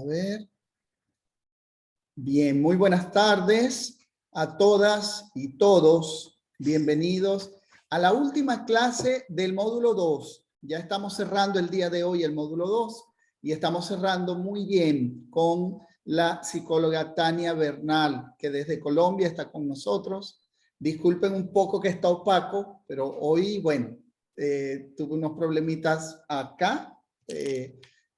ver. Bien, muy buenas tardes a todas y todos. Bienvenidos a la última clase del módulo 2. Ya estamos cerrando el día de hoy el módulo 2 y estamos cerrando muy bien con la psicóloga Tania Bernal, que desde Colombia está con nosotros. Disculpen un poco que está opaco, pero hoy, bueno, tuve unos problemitas acá.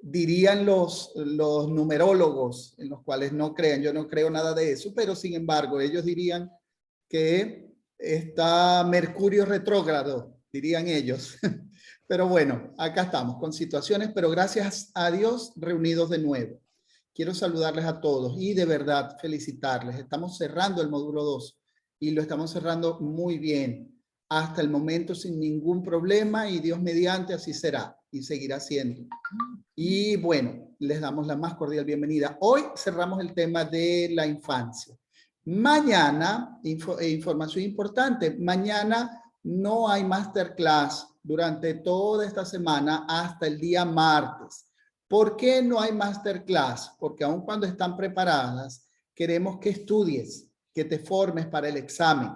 Dirían los numerólogos, en los cuales no crean, yo no creo nada de eso, pero sin embargo ellos dirían que está Mercurio retrógrado, dirían ellos. Pero bueno, acá estamos con situaciones, pero gracias a Dios reunidos de nuevo. Quiero saludarles a todos y de verdad felicitarles. Estamos cerrando el módulo 2 y lo estamos cerrando muy bien. Hasta el momento sin ningún problema y Dios mediante así será y seguirá siendo. Y bueno, les damos la más cordial bienvenida. Hoy cerramos el tema de la infancia. Mañana, información importante, mañana no hay masterclass durante toda esta semana hasta el día martes. ¿Por qué no hay masterclass? Porque aun cuando están preparadas, queremos que estudies, que te formes para el examen.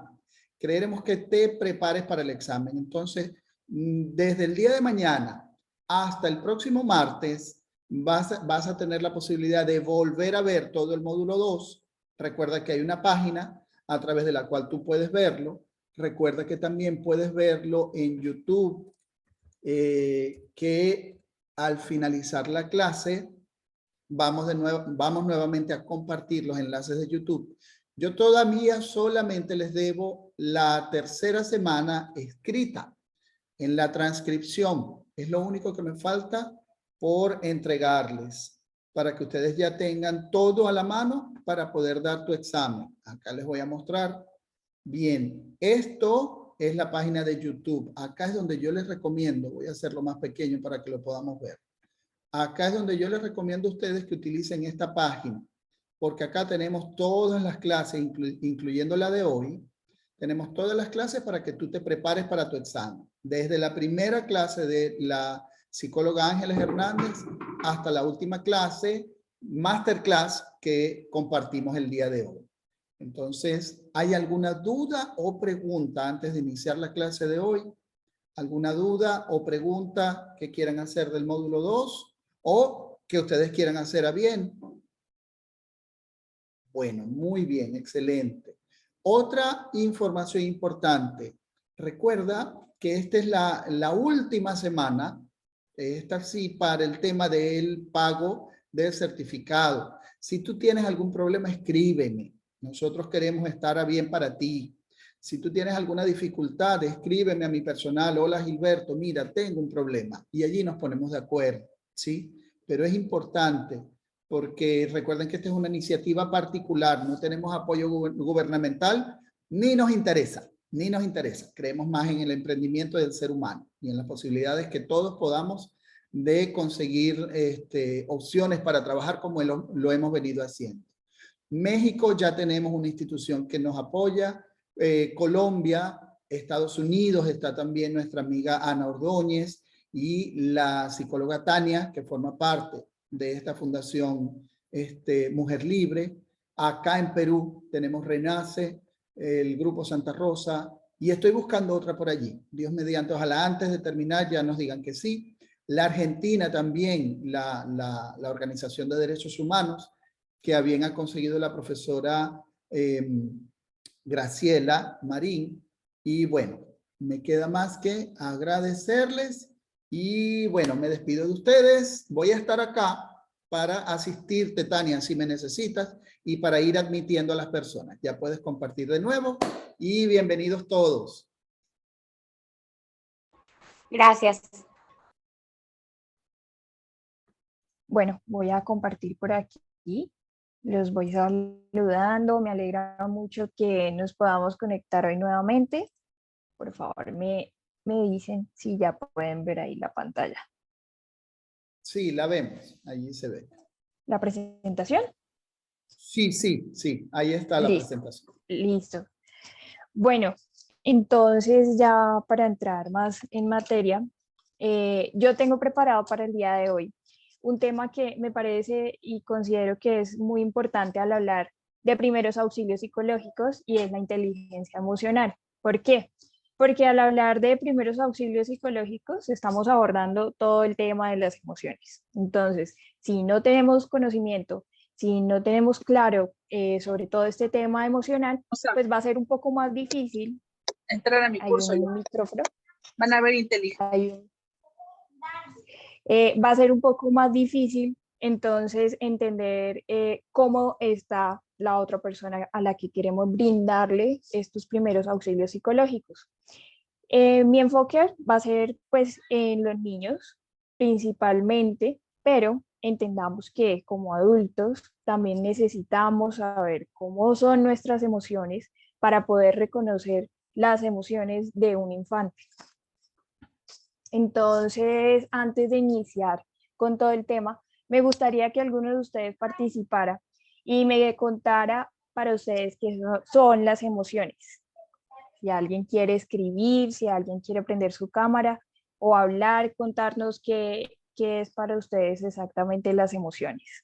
Queremos que te prepares para el examen. Entonces, desde el día de mañana hasta el próximo martes vas a tener la posibilidad de volver a ver todo el módulo 2. Recuerda que hay una página a través de la cual tú puedes verlo. Recuerda que también puedes verlo en YouTube, que al finalizar la clase vamos nuevamente a compartir los enlaces de YouTube. Yo todavía solamente les debo la tercera semana escrita en la transcripción. Es lo único que me falta por entregarles para que ustedes ya tengan todo a la mano para poder dar tu examen. Acá les voy a mostrar. Bien, esto es la página de YouTube. Acá es donde yo les recomiendo, voy a hacerlo más pequeño para que lo podamos ver. Acá es donde yo les recomiendo a ustedes que utilicen esta página, porque acá tenemos todas las clases, incluyendo la de hoy. Tenemos todas las clases para que tú te prepares para tu examen. Desde la primera clase de la psicóloga Ángeles Hernández hasta la última clase, masterclass, que compartimos el día de hoy. Entonces, ¿hay alguna duda o pregunta antes de iniciar la clase de hoy? ¿Alguna duda o pregunta que quieran hacer del módulo 2 o que ustedes quieran hacer a bien? Bueno, muy bien, excelente. Otra información importante. Recuerda que esta es la última semana, esta sí, para el tema del pago del certificado. Si tú tienes algún problema, escríbeme. Nosotros queremos estar a bien para ti. Si tú tienes alguna dificultad, escríbeme a mi personal. Hola Gilberto, mira, tengo un problema. Y allí nos ponemos de acuerdo, ¿sí? Pero es importante porque recuerden que esta es una iniciativa particular, no tenemos apoyo gubernamental, ni nos interesa. Creemos más en el emprendimiento del ser humano y en las posibilidades que todos podamos de conseguir opciones para trabajar como lo hemos venido haciendo. México ya tenemos una institución que nos apoya, Colombia, Estados Unidos, está también nuestra amiga Ana Ordóñez y la psicóloga Tania, que forma parte de esta fundación Mujer Libre. Acá en Perú tenemos Renace, el Grupo Santa Rosa, y estoy buscando otra por allí. Dios mediante, ojalá antes de terminar ya nos digan que sí. La Argentina también, la Organización de Derechos Humanos, que a bien ha conseguido la profesora Graciela Marín. Y bueno, me queda más que agradecerles y bueno, me despido de ustedes. Voy a estar acá para asistirte, Tania, si me necesitas, y para ir admitiendo a las personas. Ya puedes compartir de nuevo y bienvenidos todos. Gracias. Bueno, voy a compartir por aquí. Los voy saludando. Me alegra mucho que nos podamos conectar hoy nuevamente. Por favor, me dicen si ya pueden ver ahí la pantalla. Sí, la vemos. Allí se ve. ¿La presentación? Sí. Ahí está la presentación. Listo. Bueno, entonces ya para entrar más en materia, yo tengo preparado para el día de hoy un tema que me parece y considero que es muy importante al hablar de primeros auxilios psicológicos y es la inteligencia emocional. ¿Por qué? Porque al hablar de primeros auxilios psicológicos estamos abordando todo el tema de las emociones. Entonces, si no tenemos conocimiento, si no tenemos claro sobre todo este tema emocional, O sea, pues va a ser un poco más difícil. entrar a mi Hay curso un ya. micrófono. Van a ver inteligencia. Hay un va a ser un poco más difícil entonces entender cómo está la otra persona a la que queremos brindarle estos primeros auxilios psicológicos. Mi enfoque va a ser pues en los niños principalmente, pero entendamos que como adultos también necesitamos saber cómo son nuestras emociones para poder reconocer las emociones de un infante. Entonces, antes de iniciar con todo el tema, me gustaría que alguno de ustedes participara y me contara para ustedes qué son las emociones. Si alguien quiere escribir, si alguien quiere prender su cámara o hablar, contarnos qué es para ustedes exactamente las emociones.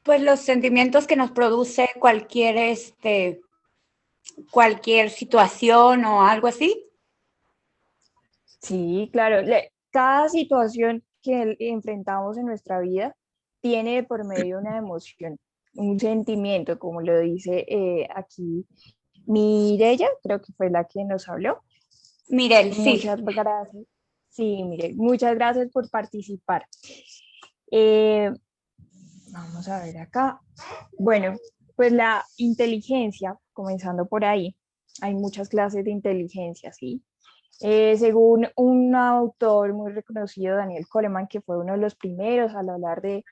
Pues los sentimientos que nos produce cualquier situación o algo así. Sí, claro. Cada situación que enfrentamos en nuestra vida tiene de por medio una emoción, un sentimiento, como lo dice aquí Mireya, creo que fue la que nos habló. Mirel, sí. Muchas gracias. Sí, Mirel, muchas gracias por participar. Vamos a ver acá. Bueno, pues la inteligencia, comenzando por ahí, hay muchas clases de inteligencia, ¿sí? Según un autor muy reconocido, Daniel Goleman, que fue uno de los primeros al hablar de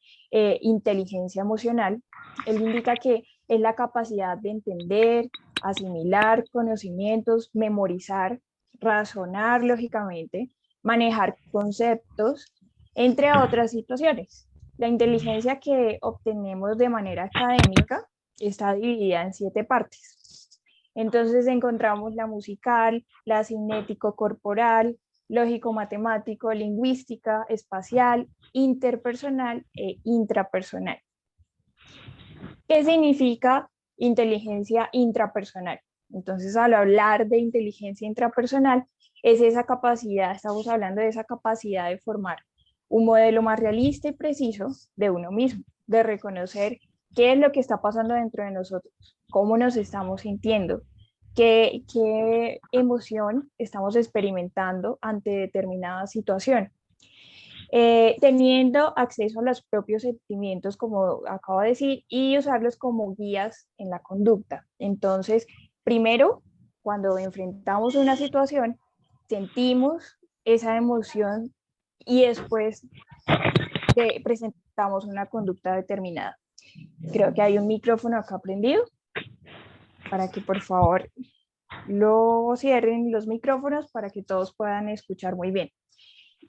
inteligencia emocional, él indica que es la capacidad de entender, asimilar conocimientos, memorizar, razonar lógicamente, manejar conceptos, entre otras situaciones. La inteligencia que obtenemos de manera académica está dividida en 7 partes. Entonces encontramos la musical, la cinético-corporal, lógico-matemático, lingüística, espacial, interpersonal e intrapersonal. ¿Qué significa inteligencia intrapersonal? Entonces, al hablar de inteligencia intrapersonal, es esa capacidad, estamos hablando de esa capacidad de formar un modelo más realista y preciso de uno mismo, de reconocer qué es lo que está pasando dentro de nosotros, cómo nos estamos sintiendo, qué emoción estamos experimentando ante determinada situación. Teniendo acceso a los propios sentimientos, como acabo de decir, y usarlos como guías en la conducta. Entonces, primero, cuando enfrentamos una situación, sentimos esa emoción y después presentamos una conducta determinada. Creo que hay un micrófono acá prendido para que por favor lo cierren los micrófonos para que todos puedan escuchar muy bien.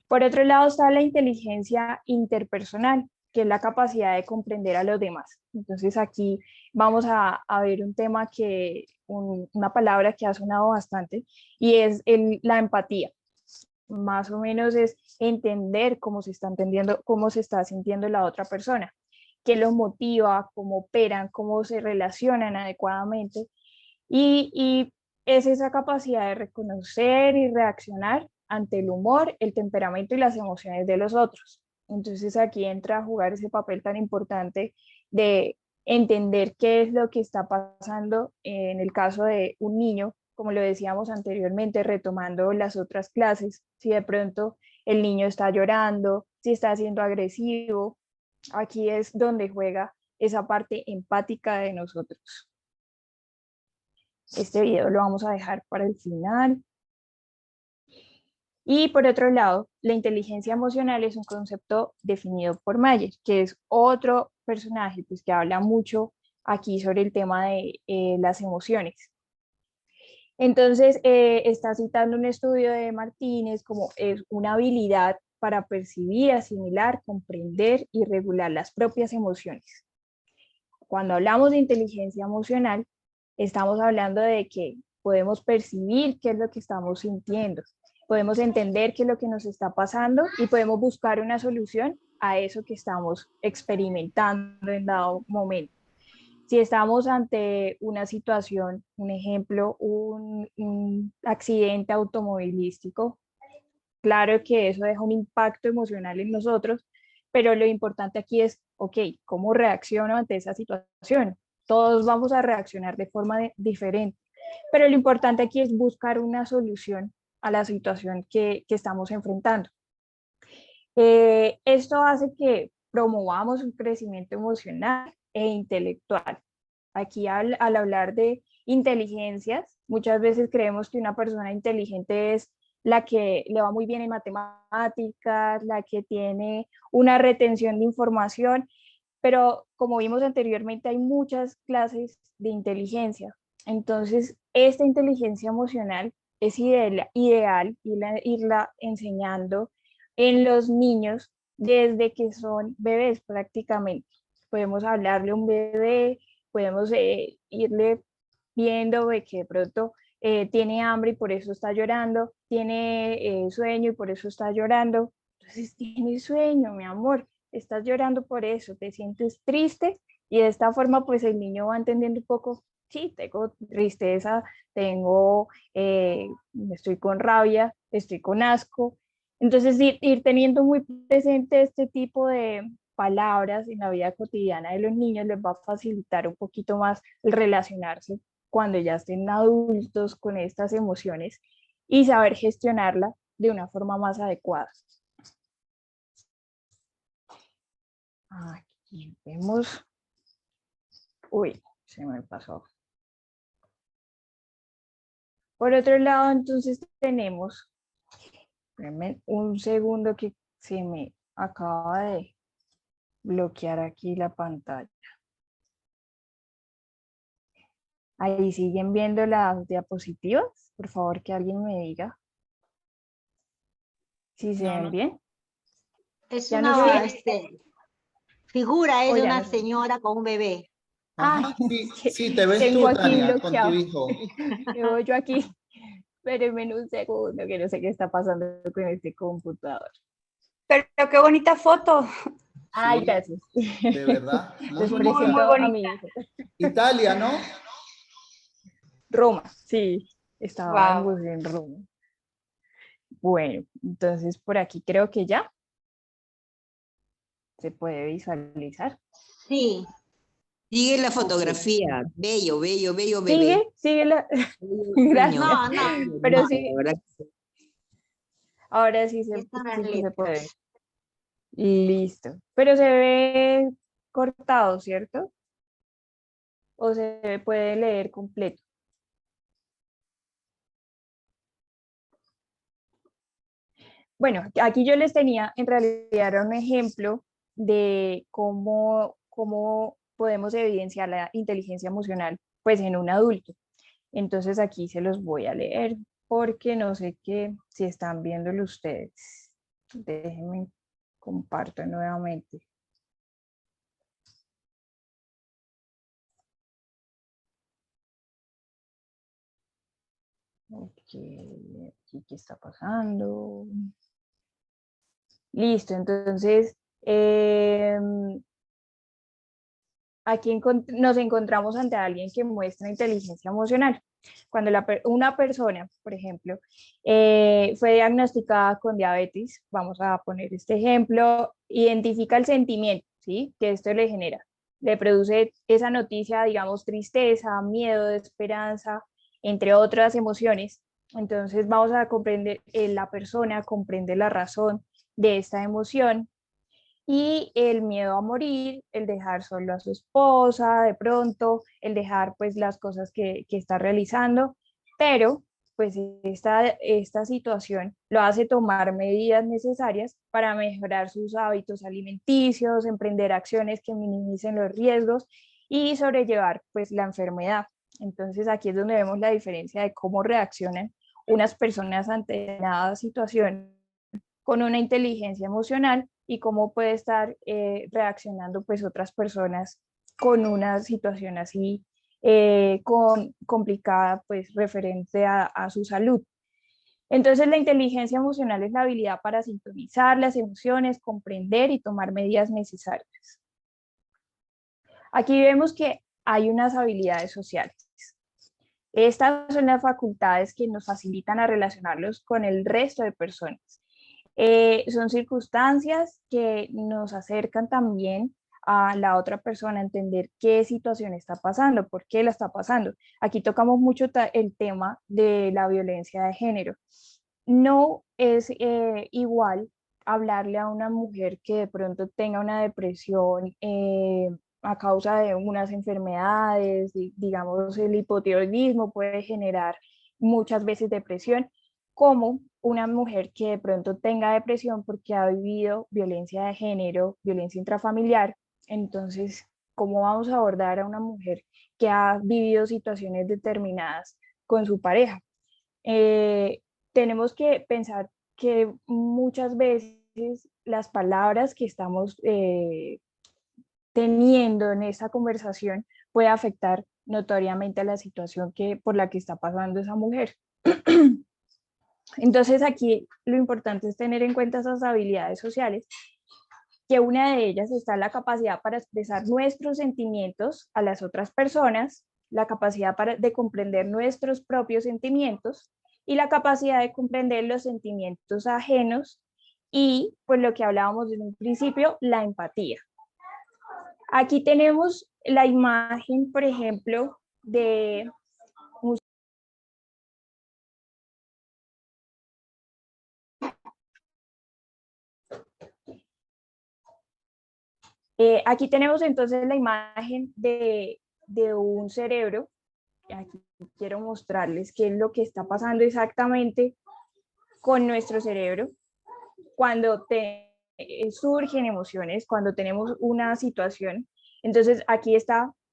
Por otro lado está la inteligencia interpersonal, que es la capacidad de comprender a los demás. Entonces aquí vamos a ver un tema una palabra que ha sonado bastante y es la empatía. Más o menos es entender cómo se está entendiendo, cómo se está sintiendo la otra persona, qué los motiva, cómo operan, cómo se relacionan adecuadamente y es esa capacidad de reconocer y reaccionar ante el humor, el temperamento y las emociones de los otros. Entonces aquí entra a jugar ese papel tan importante de entender qué es lo que está pasando en el caso de un niño, como lo decíamos anteriormente, retomando las otras clases, si de pronto el niño está llorando, si está siendo agresivo, aquí es donde juega esa parte empática de nosotros. Este video lo vamos a dejar para el final. Y por otro lado, la inteligencia emocional es un concepto definido por Mayer, que es otro personaje pues, que habla mucho aquí sobre el tema de las emociones. Entonces, está citando un estudio de Martínez como es una habilidad para percibir, asimilar, comprender y regular las propias emociones. Cuando hablamos de inteligencia emocional, estamos hablando de que podemos percibir qué es lo que estamos sintiendo, podemos entender qué es lo que nos está pasando y podemos buscar una solución a eso que estamos experimentando en dado momento. Si estamos ante una situación, un ejemplo, un accidente automovilístico, claro que eso deja un impacto emocional en nosotros, pero lo importante aquí es, ok, ¿cómo reacciono ante esa situación? Todos vamos a reaccionar de forma diferente, pero lo importante aquí es buscar una solución a la situación que estamos enfrentando. Esto hace que promovamos un crecimiento emocional e intelectual. Aquí al hablar de inteligencias, muchas veces creemos que una persona inteligente es la que le va muy bien en matemáticas, la que tiene una retención de información, pero como vimos anteriormente hay muchas clases de inteligencia. Entonces, esta inteligencia emocional es ideal irla enseñando en los niños desde que son bebés prácticamente. Podemos hablarle a un bebé, podemos irle viendo de que de pronto tiene hambre y por eso está llorando, tiene sueño y por eso está llorando. Entonces, tiene sueño, mi amor, estás llorando por eso, te sientes triste y de esta forma pues el niño va entendiendo un poco, sí, tengo tristeza, tengo, estoy con rabia, estoy con asco. Entonces ir teniendo muy presente este tipo de palabras en la vida cotidiana de los niños les va a facilitar un poquito más el relacionarse cuando ya estén adultos con estas emociones y saber gestionarla de una forma más adecuada. Aquí vemos, uy, se me pasó. Por otro lado, entonces tenemos, espérenme un segundo que se me acaba de bloquear aquí la pantalla. Ahí siguen viendo las diapositivas. Por favor, que alguien me diga si se ven bien. Es ¿Ya una no se ve? figura, es O de ya una no se ve. señora con un bebé. Ajá, Ay, sí, que sí, te ves tengo tú, aquí Tania, con tu bloqueado. hijo. Veo yo aquí. Espérenme en un segundo, que no sé qué está pasando con este computador. Pero qué bonita foto. Ay, Sí, gracias. de verdad, muy Les Muy, presento muy bonita. a mi bonita. hijo. Italia, ¿no? Roma, sí, estábamos Wow. en Roma. Bueno, entonces por aquí creo que ya se puede visualizar. Sí. Sigue la Ok. fotografía. Bello, bello, bello bebé. Sigue, sigue la... Bello niño. Gracias. No, no, Pero Hermano, sí, la verdad que sí. ahora están las sí que se puede ver. letras. Listo. Pero se ve cortado, ¿cierto? O se puede leer completo. Bueno, aquí yo les tenía, en realidad era un ejemplo de cómo podemos evidenciar la inteligencia emocional pues en un adulto. Entonces aquí se los voy a leer porque no sé si están viéndolo ustedes. Déjenme comparto nuevamente. Ok, aquí qué está pasando. Listo, entonces aquí nos encontramos ante alguien que muestra inteligencia emocional. Cuando una persona, por ejemplo, fue diagnosticada con diabetes, vamos a poner este ejemplo, identifica el sentimiento, ¿sí?, que esto le genera. Le produce esa noticia, digamos, tristeza, miedo, esperanza, entre otras emociones. Entonces vamos a comprender, la persona comprende la razón de esta emoción y el miedo a morir, el dejar solo a su esposa, de pronto, el dejar pues las cosas que está realizando, pero pues esta situación lo hace tomar medidas necesarias para mejorar sus hábitos alimenticios, emprender acciones que minimicen los riesgos y sobrellevar pues la enfermedad. Entonces aquí es donde vemos la diferencia de cómo reaccionan unas personas ante una situación con una inteligencia emocional y cómo puede estar reaccionando pues otras personas con una situación así complicada pues referente a su salud. Entonces, la inteligencia emocional es la habilidad para sintonizar las emociones, comprender y tomar medidas necesarias. Aquí vemos que hay unas habilidades sociales. Estas son las facultades que nos facilitan a relacionarlos con el resto de personas. Son circunstancias que nos acercan también a la otra persona, a entender qué situación está pasando, por qué la está pasando. Aquí tocamos mucho el tema de la violencia de género. No es igual hablarle a una mujer que de pronto tenga una depresión a causa de unas enfermedades, digamos el hipotiroidismo puede generar muchas veces depresión, como una mujer que de pronto tenga depresión porque ha vivido violencia de género, violencia intrafamiliar. Entonces, ¿cómo vamos a abordar a una mujer que ha vivido situaciones determinadas con su pareja? Tenemos que pensar que muchas veces las palabras que estamos teniendo en esta conversación puede afectar notoriamente a la situación por la que está pasando esa mujer. Entonces aquí lo importante es tener en cuenta esas habilidades sociales, que una de ellas está la capacidad para expresar nuestros sentimientos a las otras personas, la capacidad de comprender nuestros propios sentimientos y la capacidad de comprender los sentimientos ajenos y, pues lo que hablábamos en un principio, la empatía. Aquí tenemos la imagen, por ejemplo, de aquí tenemos entonces la imagen de un cerebro. Aquí quiero mostrarles qué es lo que está pasando exactamente con nuestro cerebro cuando surgen emociones, cuando tenemos una situación. Entonces aquí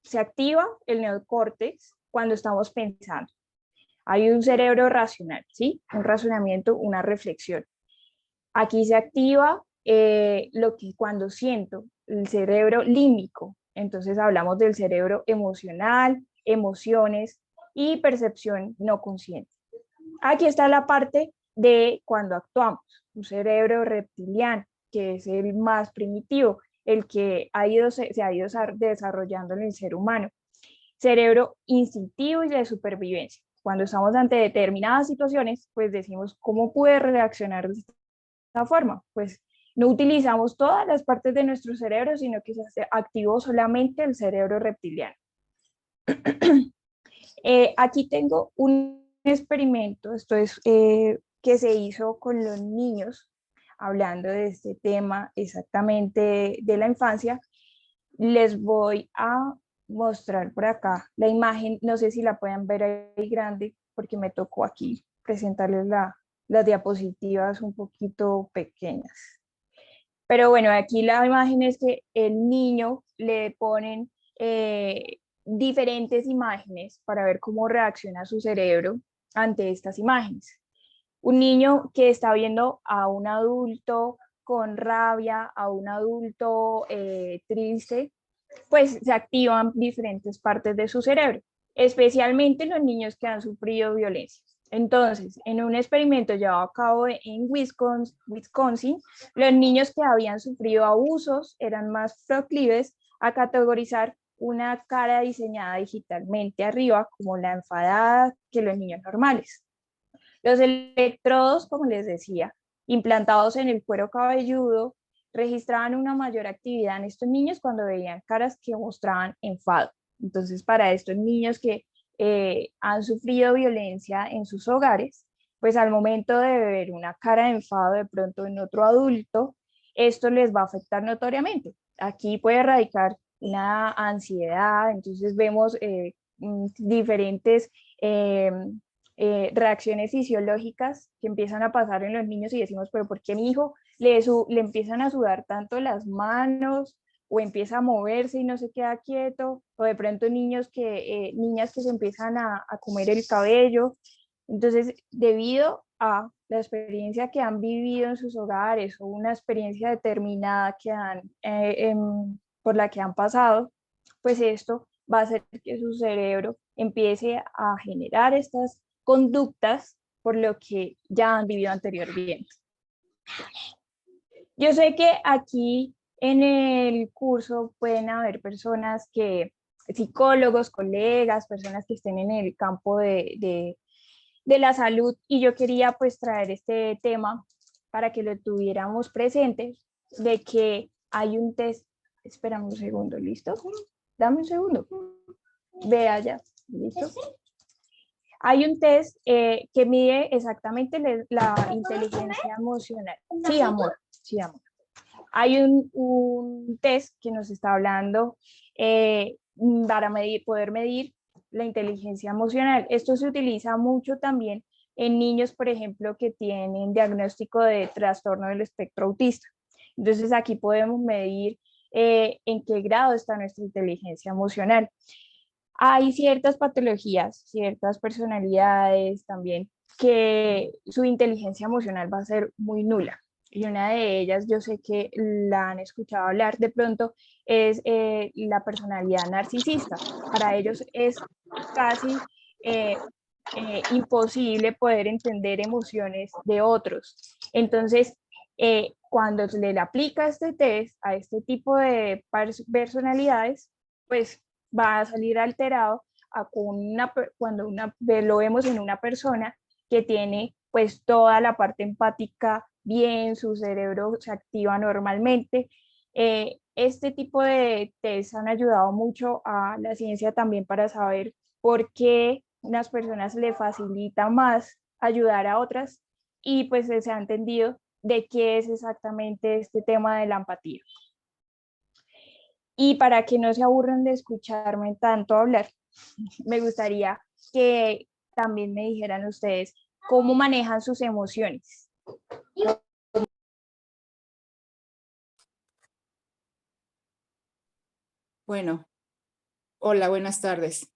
se activa el neocórtex cuando estamos pensando. Hay un cerebro racional, ¿sí? Un razonamiento, una reflexión. Aquí se activa lo que cuando siento, el cerebro límbico. Entonces hablamos del cerebro emocional, emociones y percepción no consciente. Aquí está la parte de cuando actuamos, un cerebro reptiliano, que es el más primitivo, el que se ha ido desarrollando en el ser humano. Cerebro instintivo y de supervivencia. Cuando estamos ante determinadas situaciones, pues decimos, ¿cómo pude reaccionar de esta forma? Pues no utilizamos todas las partes de nuestro cerebro, sino que se activó solamente el cerebro reptiliano. Aquí tengo un experimento, esto es que se hizo con los niños, hablando de este tema exactamente de la infancia. Les voy a mostrar por acá la imagen, no sé si la pueden ver ahí grande, porque me tocó aquí presentarles las diapositivas un poquito pequeñas. Pero bueno, aquí la imagen es que el niño le ponen diferentes imágenes para ver cómo reacciona su cerebro ante estas imágenes. Un niño que está viendo a un adulto con rabia, a un adulto triste, pues se activan diferentes partes de su cerebro, especialmente los niños que han sufrido violencia. Entonces, en un experimento llevado a cabo en Wisconsin, los niños que habían sufrido abusos eran más proclives a categorizar una cara diseñada digitalmente arriba como la enfadada que los niños normales. Los electrodos, como les decía, implantados en el cuero cabelludo, registraban una mayor actividad en estos niños cuando veían caras que mostraban enfado. Entonces, para estos niños que han sufrido violencia en sus hogares, pues al momento de ver una cara de enfado de pronto en otro adulto, esto les va a afectar notoriamente. Aquí puede radicar una ansiedad, entonces vemos diferentes reacciones fisiológicas que empiezan a pasar en los niños y decimos, pero ¿por qué mi hijo le empiezan a sudar tanto las manos o empieza a moverse y no se queda quieto? O de pronto niñas que se empiezan a comer el cabello. Entonces, debido a la experiencia que han vivido en sus hogares o una experiencia determinada por la que han pasado, pues esto va a hacer que su cerebro empiece a generar estas conductas por lo que ya han vivido anteriormente. Yo sé que aquí en el curso pueden haber personas psicólogos, colegas, personas que estén en el campo de la salud, y yo quería pues traer este tema para que lo tuviéramos presente, de que hay un test. Espérame un segundo, ¿listo? Dame un segundo. Ve allá, ¿listo? Hay un test que mide exactamente la inteligencia emocional. Sí, amor, sí, amor. Hay un test que nos está hablando para poder medir la inteligencia emocional. Esto se utiliza mucho también en niños, por ejemplo, que tienen diagnóstico de trastorno del espectro autista. Entonces aquí podemos medir en qué grado está nuestra inteligencia emocional. Hay ciertas patologías, ciertas personalidades también que su inteligencia emocional va a ser muy nula. Y una de ellas, yo sé que la han escuchado hablar de pronto, es la personalidad narcisista. Para ellos es casi imposible poder entender emociones de otros. Entonces, cuando se le aplica este test a este tipo de personalidades, pues va a salir alterado cuando lo vemos en una persona que tiene pues toda la parte empática bien, su cerebro se activa normalmente. Este tipo de test han ayudado mucho a la ciencia también para saber por qué unas personas le facilita más ayudar a otras, y pues se ha entendido de qué es exactamente este tema de la empatía. Y para que no se aburran de escucharme tanto hablar, me gustaría que también me dijeran ustedes cómo manejan sus emociones. Bueno, hola, buenas tardes.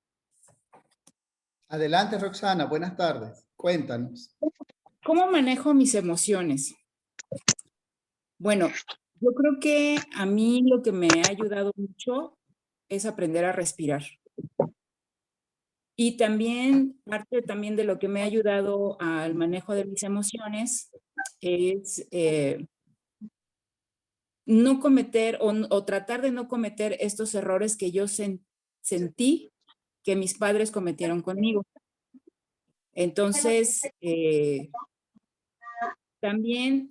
Adelante, Roxana, buenas tardes. Cuéntanos. ¿Cómo manejo mis emociones? Bueno, yo creo que a mí lo que me ha ayudado mucho es aprender a respirar. Y también, parte también de lo que me ha ayudado al manejo de mis emociones es no cometer o tratar de no cometer estos errores que yo sentí que mis padres cometieron conmigo. Entonces, también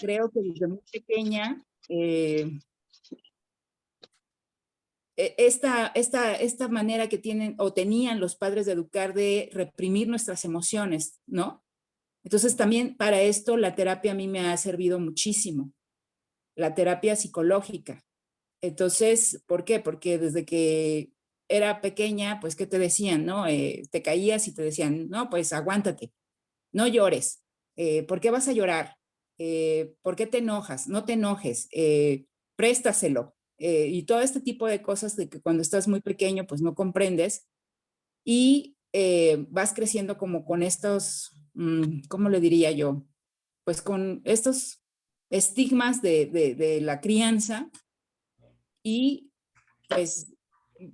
creo que desde muy pequeña esta manera que tienen o tenían los padres de educar de reprimir nuestras emociones, ¿no? Entonces también para esto la terapia a mí me ha servido muchísimo, la terapia psicológica. Entonces, ¿por qué? Porque desde que era pequeña, pues, ¿qué te decían, no? Te caías y te decían, no, pues, aguántate, no llores. ¿Por qué vas a llorar? ¿Por qué te enojas? No te enojes, préstaselo. Y todo este tipo de cosas de que cuando estás muy pequeño, pues no comprendes y vas creciendo como con estos, ¿cómo le diría yo? Pues con estos estigmas de la crianza y pues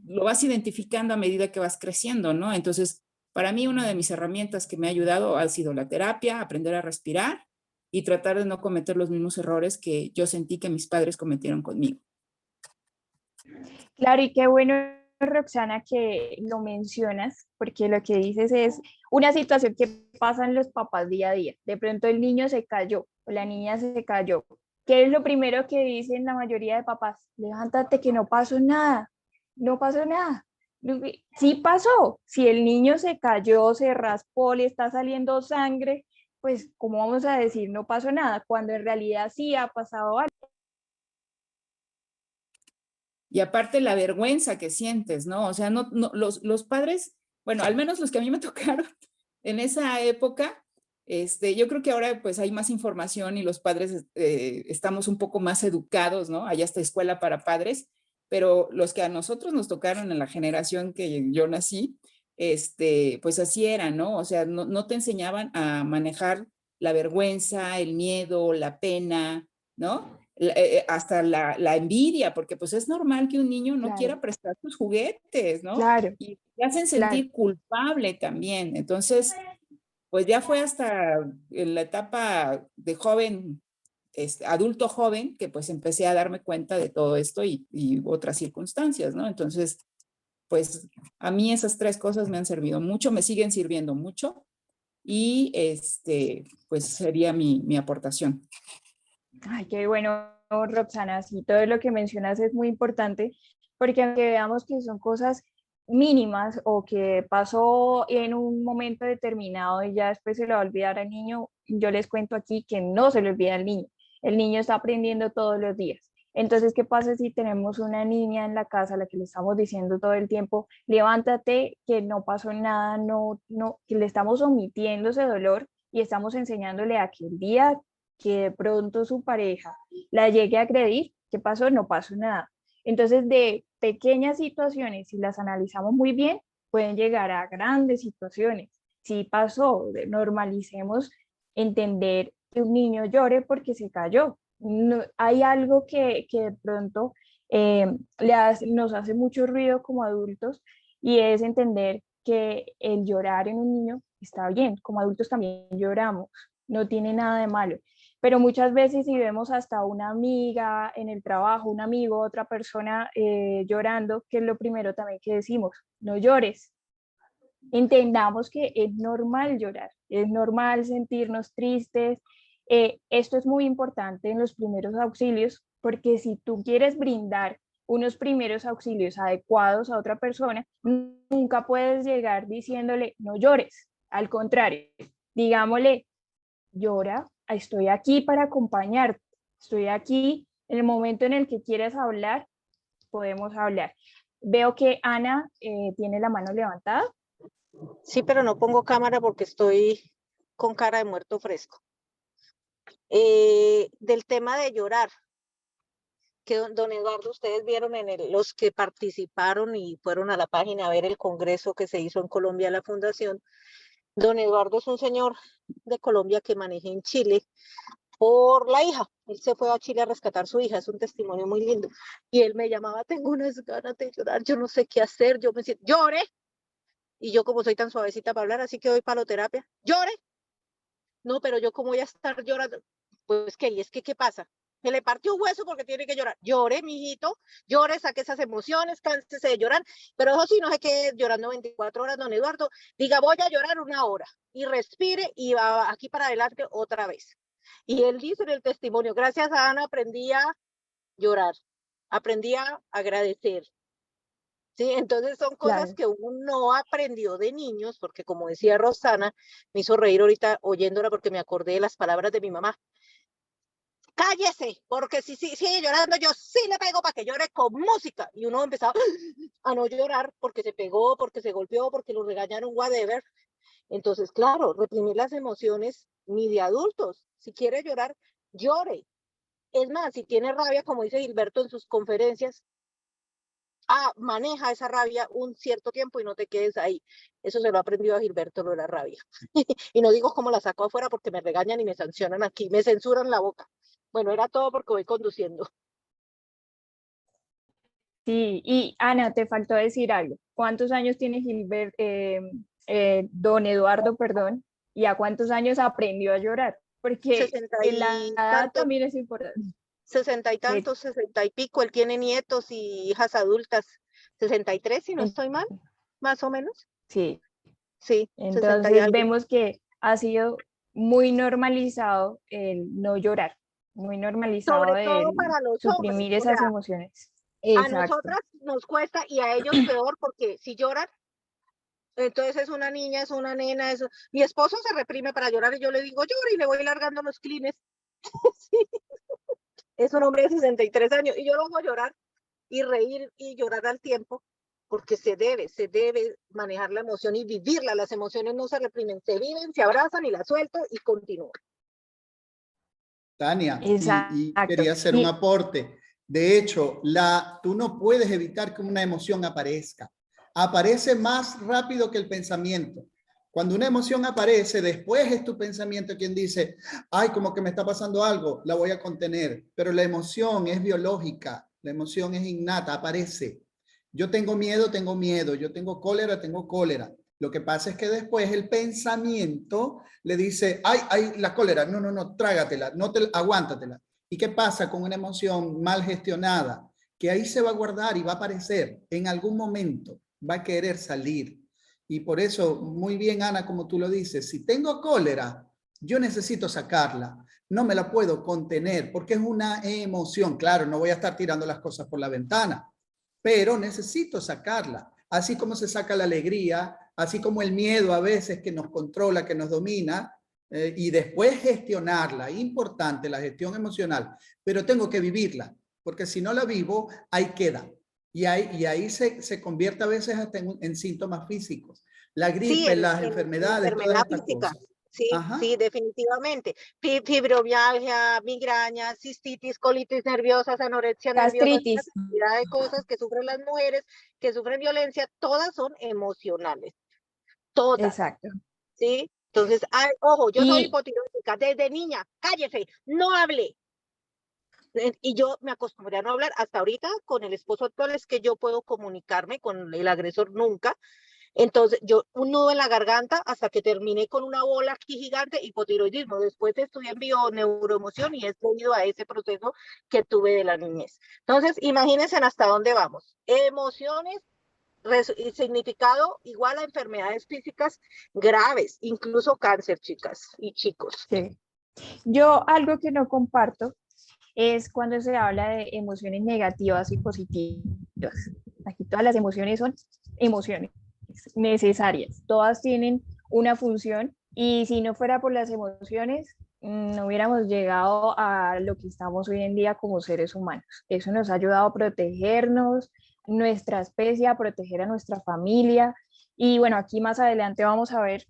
lo vas identificando a medida que vas creciendo, ¿no? Entonces, para mí una de mis herramientas que me ha ayudado ha sido la terapia, aprender a respirar y tratar de no cometer los mismos errores que yo sentí que mis padres cometieron conmigo. Claro, y qué bueno, Roxana, que lo mencionas, porque lo que dices es una situación que pasan los papás día a día. De pronto el niño se cayó o la niña se cayó. ¿Qué es lo primero que dicen la mayoría de papás? Levántate, que no pasó nada, no pasó nada. Sí pasó, si el niño se cayó, se raspó, le está saliendo sangre, pues ¿cómo vamos a decir no pasó nada? Cuando en realidad sí ha pasado algo. Y aparte la vergüenza que sientes, ¿no? O sea, los padres, bueno, al menos los que a mí me tocaron en esa época, yo creo que ahora pues hay más información y los padres estamos un poco más educados, ¿no? Hay hasta escuela para padres, pero los que a nosotros nos tocaron en la generación que yo nací, pues así era, ¿no? O sea, no te enseñaban a manejar la vergüenza, el miedo, la pena, ¿no? Hasta la envidia, porque pues es normal que un niño no quiera prestar sus juguetes, ¿no? Claro, Y te hacen claro. sentir culpable también. Entonces, pues ya fue hasta en la etapa de joven, adulto joven, que pues empecé a darme cuenta de todo esto y otras circunstancias, ¿no? Entonces, pues a mí esas tres cosas me han servido mucho, me siguen sirviendo mucho y pues sería mi aportación. Ay, qué bueno, Roxana. Sí, todo lo que mencionas es muy importante, porque aunque veamos que son cosas mínimas o que pasó en un momento determinado y ya después se le va a olvidar al niño, yo les cuento aquí que no se le olvida al niño. El niño está aprendiendo todos los días. Entonces, ¿qué pasa si tenemos una niña en la casa a la que le estamos diciendo todo el tiempo, levántate, que no pasó nada, que le estamos omitiendo ese dolor y estamos enseñándole a que el día que de pronto su pareja la llegue a agredir, ¿qué pasó? No pasó nada. Entonces, de pequeñas situaciones, si las analizamos muy bien, pueden llegar a grandes situaciones. Si pasó, normalicemos entender que un niño llore porque se cayó. No, hay algo que de pronto nos hace mucho ruido como adultos y es entender que el llorar en un niño está bien, como adultos también lloramos, no tiene nada de malo. Pero muchas veces si vemos hasta una amiga en el trabajo, un amigo, otra persona llorando, que es lo primero también que decimos, no llores. Entendamos que es normal llorar, es normal sentirnos tristes. Esto es muy importante en los primeros auxilios, porque si tú quieres brindar unos primeros auxilios adecuados a otra persona, nunca puedes llegar diciéndole, no llores. Al contrario, digámosle, llora, estoy aquí para acompañarte, estoy aquí en el momento en el que quieras hablar, podemos hablar. Veo que Ana tiene la mano levantada. Sí, pero no pongo cámara porque estoy con cara de muerto fresco. Del tema de llorar, que don Eduardo, ustedes vieron los que participaron y fueron a la página a ver el congreso que se hizo en Colombia, la fundación. Don Eduardo es un señor de Colombia que manejé en Chile por la hija. Él se fue a Chile a rescatar a su hija, es un testimonio muy lindo. Y él me llamaba, tengo unas ganas de llorar, yo no sé qué hacer, yo me siento, llore. Y yo como soy tan suavecita para hablar, así que doy paloterapia, llore. No, pero yo cómo voy a estar llorando. Pues que, y es que, ¿qué pasa? Se le partió un hueso porque tiene que llorar. Llore, mijito, llore, saque esas emociones, cánsese de llorar. Pero eso sí, no se quede llorando 24 horas, don Eduardo. Diga, voy a llorar 1 hora y respire y va aquí para adelante otra vez. Y él dice en el testimonio, gracias a Ana aprendí a llorar, aprendí a agradecer. Sí, entonces son cosas que uno no aprendió de niños, porque como decía Rosana, me hizo reír ahorita oyéndola porque me acordé de las palabras de mi mamá. Cállese, porque si sigue llorando, yo sí le pego para que llore con música. Y uno empezaba a no llorar porque se pegó, porque se golpeó, porque lo regañaron, whatever. Entonces, claro, reprimir las emociones ni de adultos. Si quiere llorar, llore. Es más, si tiene rabia, como dice Gilberto en sus conferencias, maneja esa rabia un cierto tiempo y no te quedes ahí. Eso se lo ha aprendido a Gilberto, lo de la rabia. Y no digo cómo la saco afuera porque me regañan y me sancionan aquí, me censuran la boca. Bueno, era todo porque voy conduciendo. Sí, y Ana, te faltó decir algo. ¿Cuántos años tiene don Eduardo, perdón? ¿Y a cuántos años aprendió a llorar? Porque 60 la y edad tantos, también es importante. 60 y tantos, 60 y pico. Él tiene nietos y hijas adultas. 63, si no estoy mal, más o menos. Sí. Sí, 60 y Entonces algo. vemos que ha sido muy normalizado el no llorar, muy normalizado Sobre todo el para los hombres. suprimir O sea, esas emociones. a Exacto. nosotras nos cuesta y a ellos peor porque si lloran, entonces es una niña, es una nena, eso. Mi esposo se reprime para llorar y yo le digo llora y le voy largando los clines. Sí. Es un hombre de 63 años y yo lo hago llorar y reír y llorar al tiempo porque se debe manejar la emoción y vivirla. Las emociones no se reprimen, se viven, se abrazan y las suelto y continúo. Tania, y Exacto. quería hacer un aporte. De hecho, tú no puedes evitar que una emoción aparezca. Aparece más rápido que el pensamiento. Cuando una emoción aparece, después es tu pensamiento quien dice, ay, como que me está pasando algo, la voy a contener. Pero la emoción es biológica, la emoción es innata, aparece. Yo tengo miedo, yo tengo cólera, tengo cólera. Lo que pasa es que después el pensamiento le dice, ay, la cólera, no, trágatela, aguántatela. ¿Y qué pasa con una emoción mal gestionada? Que ahí se va a guardar y va a aparecer en algún momento, va a querer salir. Y por eso, muy bien, Ana, como tú lo dices, si tengo cólera, yo necesito sacarla, no me la puedo contener porque es una emoción. Claro, no voy a estar tirando las cosas por la ventana, pero necesito sacarla. Así como se saca la alegría, así como el miedo a veces que nos controla, que nos domina, y después gestionarla. Importante la gestión emocional, pero tengo que vivirla, porque si no la vivo, ahí queda. Y ahí se convierte a veces hasta en síntomas físicos. La Sí, gripe, las en enfermedades, todas enfermedad estas física. cosas. Sí, Ajá. sí, definitivamente. Fibromialgia, migraña, cistitis, colitis nerviosas, anorexia nerviosa, una Gastritis. cantidad de cosas que sufren las mujeres, que sufren violencia, todas son emocionales, todas, Exacto. ¿sí? Entonces, ojo, yo soy Y hipotiroidista desde niña, cállese, no hable. Y yo me acostumbré a no hablar hasta ahorita con el esposo actual, es que yo puedo comunicarme con el agresor nunca. Entonces, yo un nudo en la garganta hasta que terminé con una bola aquí gigante, hipotiroidismo. Después estudié en bioneuroemoción y es debido a ese proceso que tuve de la niñez. Entonces, imagínense hasta dónde vamos. Emociones y significado igual a enfermedades físicas graves, incluso cáncer, chicas y chicos. sí. Yo algo que no comparto es cuando se habla de emociones negativas y positivas. Aquí todas las emociones son emociones necesarias. Todas tienen una función y si no fuera por las emociones, no hubiéramos llegado a lo que estamos hoy en día como seres humanos. Eso nos ha ayudado a protegernos, nuestra especie, a proteger a nuestra familia. Y bueno, aquí más adelante vamos a ver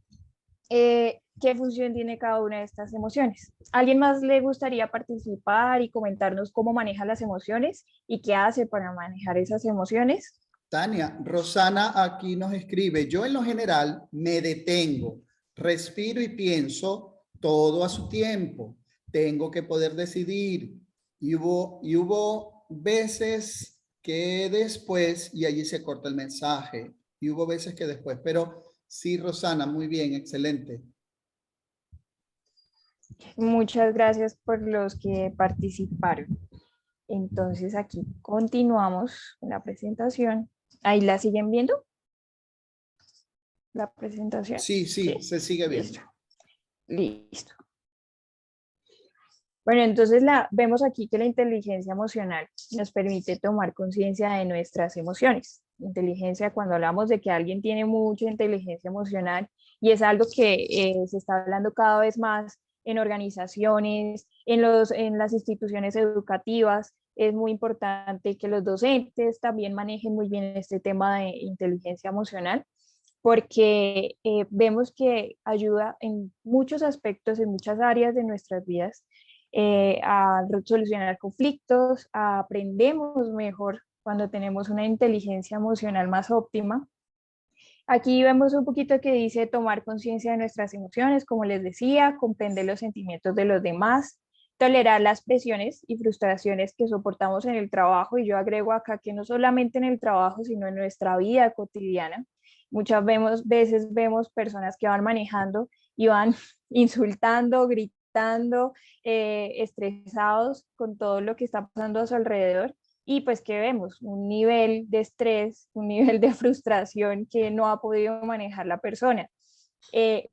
qué función tiene cada una de estas emociones. ¿Alguien más le gustaría participar y comentarnos cómo maneja las emociones y qué hace para manejar esas emociones? Tania, Rosana aquí nos escribe, yo en lo general me detengo, respiro y pienso todo a su tiempo, tengo que poder decidir. Y hubo veces que después, y allí se corta el mensaje, y hubo veces que después, pero sí, Rosana, muy bien, excelente. Muchas gracias por los que participaron. Entonces aquí continuamos con la presentación. ¿Ahí la siguen viendo? ¿La presentación? Sí, Sí, se sigue viendo. listo. Listo. Bueno, entonces vemos aquí que la inteligencia emocional nos permite tomar conciencia de nuestras emociones. Inteligencia, cuando hablamos de que alguien tiene mucha inteligencia emocional, y es algo que se está hablando cada vez más en organizaciones, en las instituciones educativas, es muy importante que los docentes también manejen muy bien este tema de inteligencia emocional, porque vemos que ayuda en muchos aspectos, en muchas áreas de nuestras vidas, a solucionar conflictos, aprendemos mejor cuando tenemos una inteligencia emocional más óptima. Aquí vemos un poquito que dice tomar conciencia de nuestras emociones, como les decía, comprender los sentimientos de los demás, tolerar las presiones y frustraciones que soportamos en el trabajo, y yo agrego acá que no solamente en el trabajo, sino en nuestra vida cotidiana. Muchas veces vemos personas que van manejando y van insultando, gritando, estresados con todo lo que está pasando a su alrededor. Y pues que vemos un nivel de estrés, un nivel de frustración que no ha podido manejar la persona.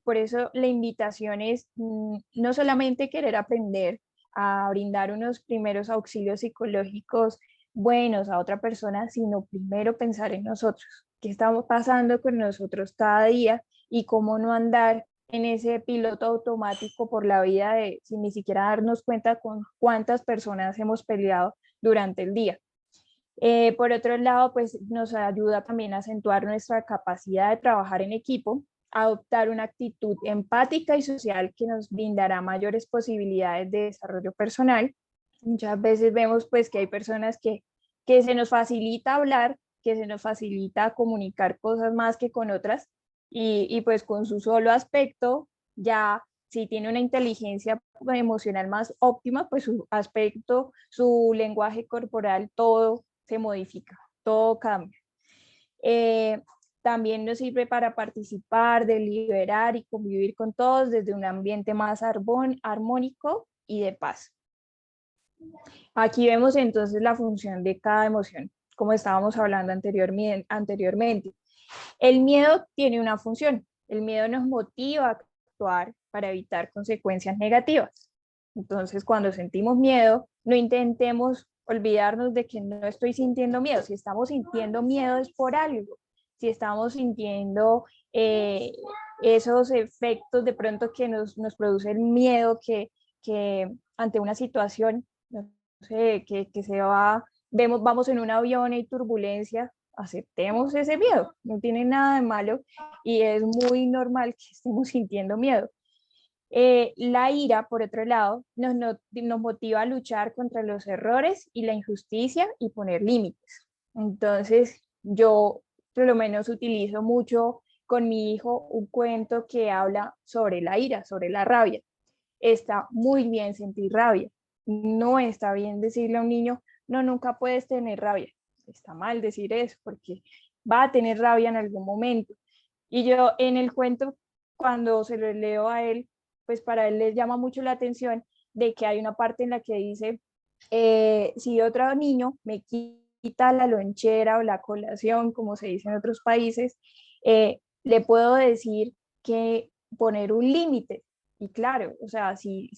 Por eso la invitación es no solamente querer aprender a brindar unos primeros auxilios psicológicos buenos a otra persona, sino primero pensar en nosotros, qué estamos pasando con nosotros cada día y cómo no andar en ese piloto automático por la vida sin ni siquiera darnos cuenta con cuántas personas hemos peleado durante el día. Por otro lado, pues nos ayuda también a acentuar nuestra capacidad de trabajar en equipo, adoptar una actitud empática y social que nos brindará mayores posibilidades de desarrollo personal. Muchas veces vemos pues que hay personas que se nos facilita hablar, que se nos facilita comunicar cosas más que con otras, y pues con su solo aspecto ya, si tiene una inteligencia emocional más óptima, pues su aspecto, su lenguaje corporal, todo se modifica, todo cambia. También nos sirve para participar, deliberar y convivir con todos desde un ambiente más armónico y de paz. Aquí vemos entonces la función de cada emoción, como estábamos hablando anteriormente. El miedo tiene una función. El miedo nos motiva a actuar para evitar consecuencias negativas. Entonces, cuando sentimos miedo, no intentemos olvidarnos de que no estoy sintiendo miedo. Si estamos sintiendo miedo es por algo. Si estamos sintiendo esos efectos de pronto que nos produce el miedo, que ante una situación, no sé, que vamos en un avión y hay turbulencia, aceptemos ese miedo, no tiene nada de malo y es muy normal que estemos sintiendo miedo. La ira, por otro lado, nos motiva a luchar contra los errores y la injusticia y poner límites. Entonces, yo por lo menos utilizo mucho con mi hijo un cuento que habla sobre la ira, sobre la rabia. Está muy bien sentir rabia. No está bien decirle a un niño, no, nunca puedes tener rabia. Está mal decir eso porque va a tener rabia en algún momento. Y yo en el cuento, cuando se lo leo a él, pues para él le llama mucho la atención de que hay una parte en la que dice, si otro niño me quita la lonchera o la colación, como se dice en otros países, le puedo decir que poner un límite. Y claro, o sea, si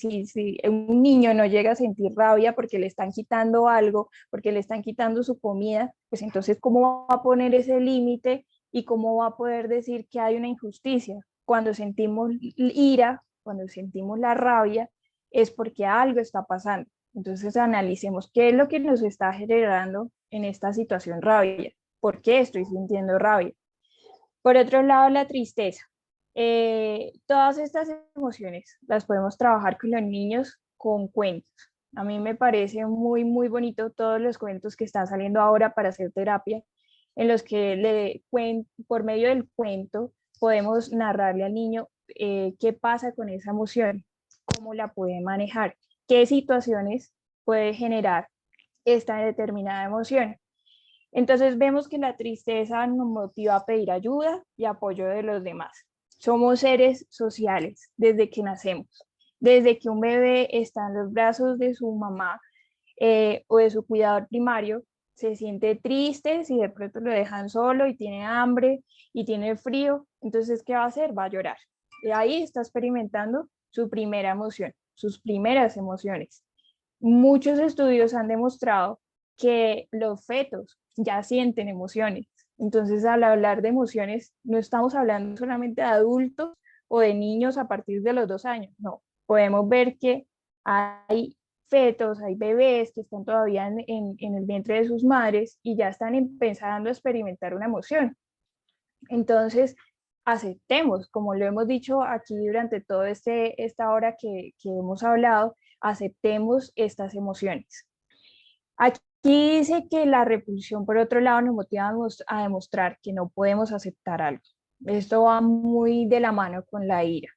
un niño no llega a sentir rabia porque le están quitando algo, porque le están quitando su comida, pues entonces, ¿cómo va a poner ese límite y cómo va a poder decir que hay una injusticia? Cuando sentimos ira, cuando sentimos la rabia, es porque algo está pasando. Entonces, analicemos qué es lo que nos está generando en esta situación rabia. ¿Por qué estoy sintiendo rabia? Por otro lado, la tristeza. Todas estas emociones las podemos trabajar con los niños con cuentos. A mí me parece muy, muy bonito todos los cuentos que están saliendo ahora para hacer terapia, en los que por medio del cuento podemos narrarle al niño qué pasa con esa emoción, cómo la puede manejar, qué situaciones puede generar esta determinada emoción. Entonces vemos que la tristeza nos motiva a pedir ayuda y apoyo de los demás. Somos seres sociales desde que nacemos. Desde que un bebé está en los brazos de su mamá o de su cuidador primario, se siente triste si de pronto lo dejan solo y tiene hambre y tiene frío. Entonces, ¿qué va a hacer? Va a llorar. Y ahí está experimentando su primera emoción, sus primeras emociones. Muchos estudios han demostrado que los fetos ya sienten emociones. Entonces, al hablar de emociones, no estamos hablando solamente de adultos o de niños a partir de los 2 años, no. Podemos ver que hay fetos, hay bebés que están todavía en el vientre de sus madres y ya están empezando a experimentar una emoción. Entonces, aceptemos, como lo hemos dicho aquí durante toda esta hora que hemos hablado, aceptemos estas emociones. Aquí dice que la repulsión, por otro lado, nos motiva a demostrar que no podemos aceptar algo. Esto va muy de la mano con la ira.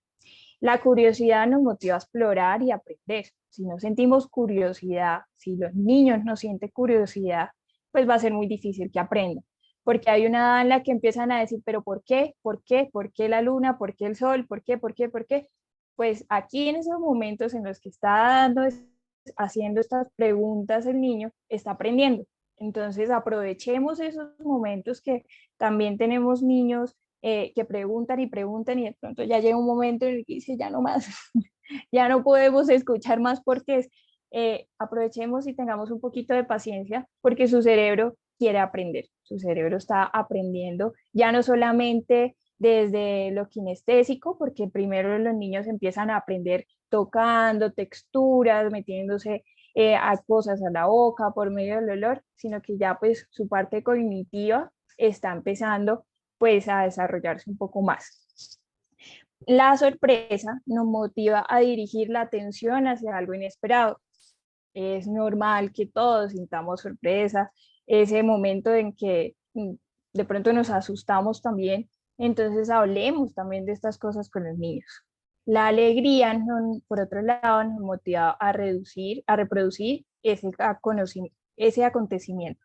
La curiosidad nos motiva a explorar y aprender. Si no sentimos curiosidad, si los niños no sienten curiosidad, pues va a ser muy difícil que aprendan. Porque hay una edad en la que empiezan a decir, pero ¿por qué? ¿Por qué? ¿Por qué la luna? ¿Por qué el sol? ¿Por qué? ¿Por qué? ¿Por qué? Pues aquí en esos momentos en los que está haciendo estas preguntas el niño, está aprendiendo. Entonces aprovechemos esos momentos que también tenemos niños que preguntan y preguntan y de pronto ya llega un momento en el que dice ya no más, ya no podemos escuchar más porque aprovechemos y tengamos un poquito de paciencia porque su cerebro quiere aprender, su cerebro está aprendiendo ya no solamente desde lo kinestésico, porque primero los niños empiezan a aprender tocando, texturas, metiéndose a cosas a la boca por medio del olor, sino que ya pues su parte cognitiva está empezando pues a desarrollarse un poco más. La sorpresa nos motiva a dirigir la atención hacia algo inesperado. Es normal que todos sintamos sorpresa, ese momento en que de pronto nos asustamos también, entonces hablemos también de estas cosas con los niños. La alegría, por otro lado, nos motiva a reproducir ese acontecimiento.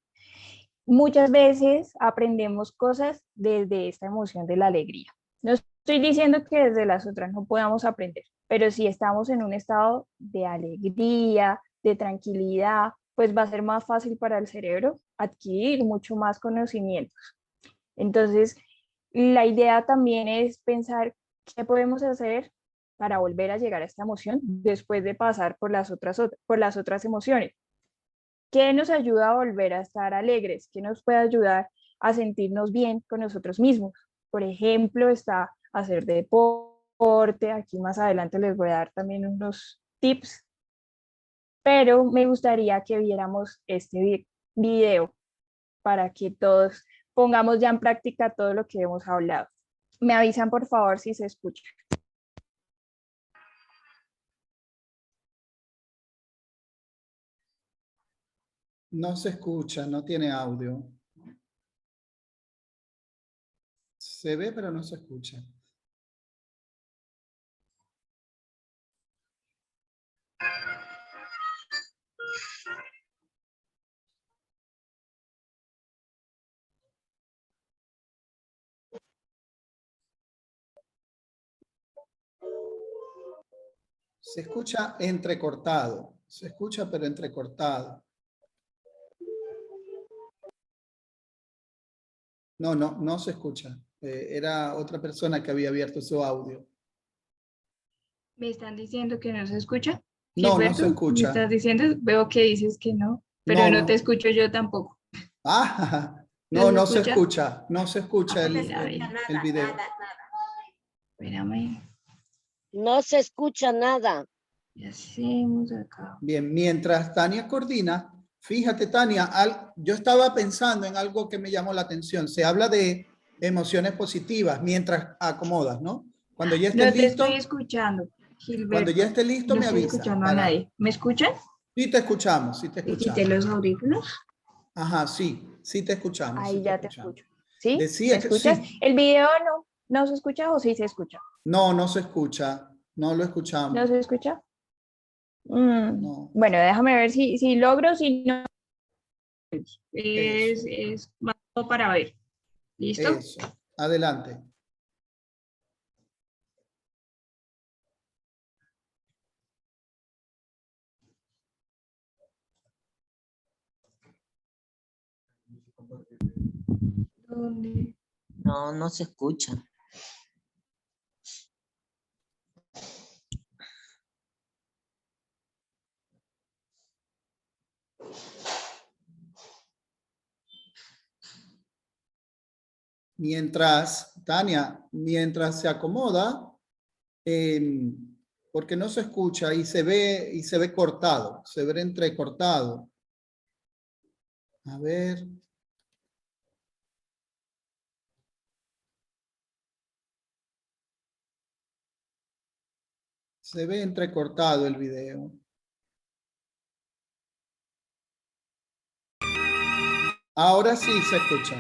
muchas veces aprendemos cosas desde esta emoción de la alegría. No estoy diciendo que desde las otras no podamos aprender, pero si estamos en un estado de alegría, de tranquilidad, pues va a ser más fácil para el cerebro adquirir mucho más conocimientos. Entonces, la idea también es pensar qué podemos hacer para volver a llegar a esta emoción después de pasar por las otras emociones. ¿Qué nos ayuda a volver a estar alegres? ¿Qué nos puede ayudar a sentirnos bien con nosotros mismos? Por ejemplo, está hacer deporte. Aquí más adelante les voy a dar también unos tips, pero me gustaría que viéramos este video para que todos pongamos ya en práctica todo lo que hemos hablado. Me avisan por favor si se escucha. No se escucha, no tiene audio. Se ve, pero no se escucha. Se escucha entrecortado. Se escucha, pero entrecortado. No se escucha. Era otra persona que había abierto su audio. ¿Me están diciendo que no se escucha? No, no Gilberto, se escucha. ¿me estás diciendo? Veo que dices que no, pero no te escucho yo tampoco. Ah, ¿No no se se escucha? escucha. No se escucha el video. Espérame, No se escucha nada. ¿qué hacemos acá? Bien, mientras Tania coordina, fíjate Tania, yo estaba pensando en algo que me llamó la atención. Se habla de emociones positivas mientras acomodas, ¿no? Cuando ya estés No te listo, estoy escuchando, Gilberto. cuando ya estés listo No me estoy avisa. escuchando a nadie. ¿Me escuchan? Sí te escuchamos, sí te ¿Y escuchamos. quité los audífonos? Ajá, sí te escuchamos. Ahí sí ya te escuchamos. escucho. ¿Sí? Decía ¿Me que escuchas? sí. ¿El video no se escucha o sí se escucha? No se escucha. No lo escuchamos. ¿No se escucha? No. Bueno, déjame ver si logro, si no. Es más para ver. ¿Listo? Eso. Adelante. ¿Dónde? No se escucha. Mientras, Tania, mientras se acomoda, porque no se escucha y se ve cortado, se ve entrecortado. A ver. Se ve entrecortado el video. Ahora sí se escucha.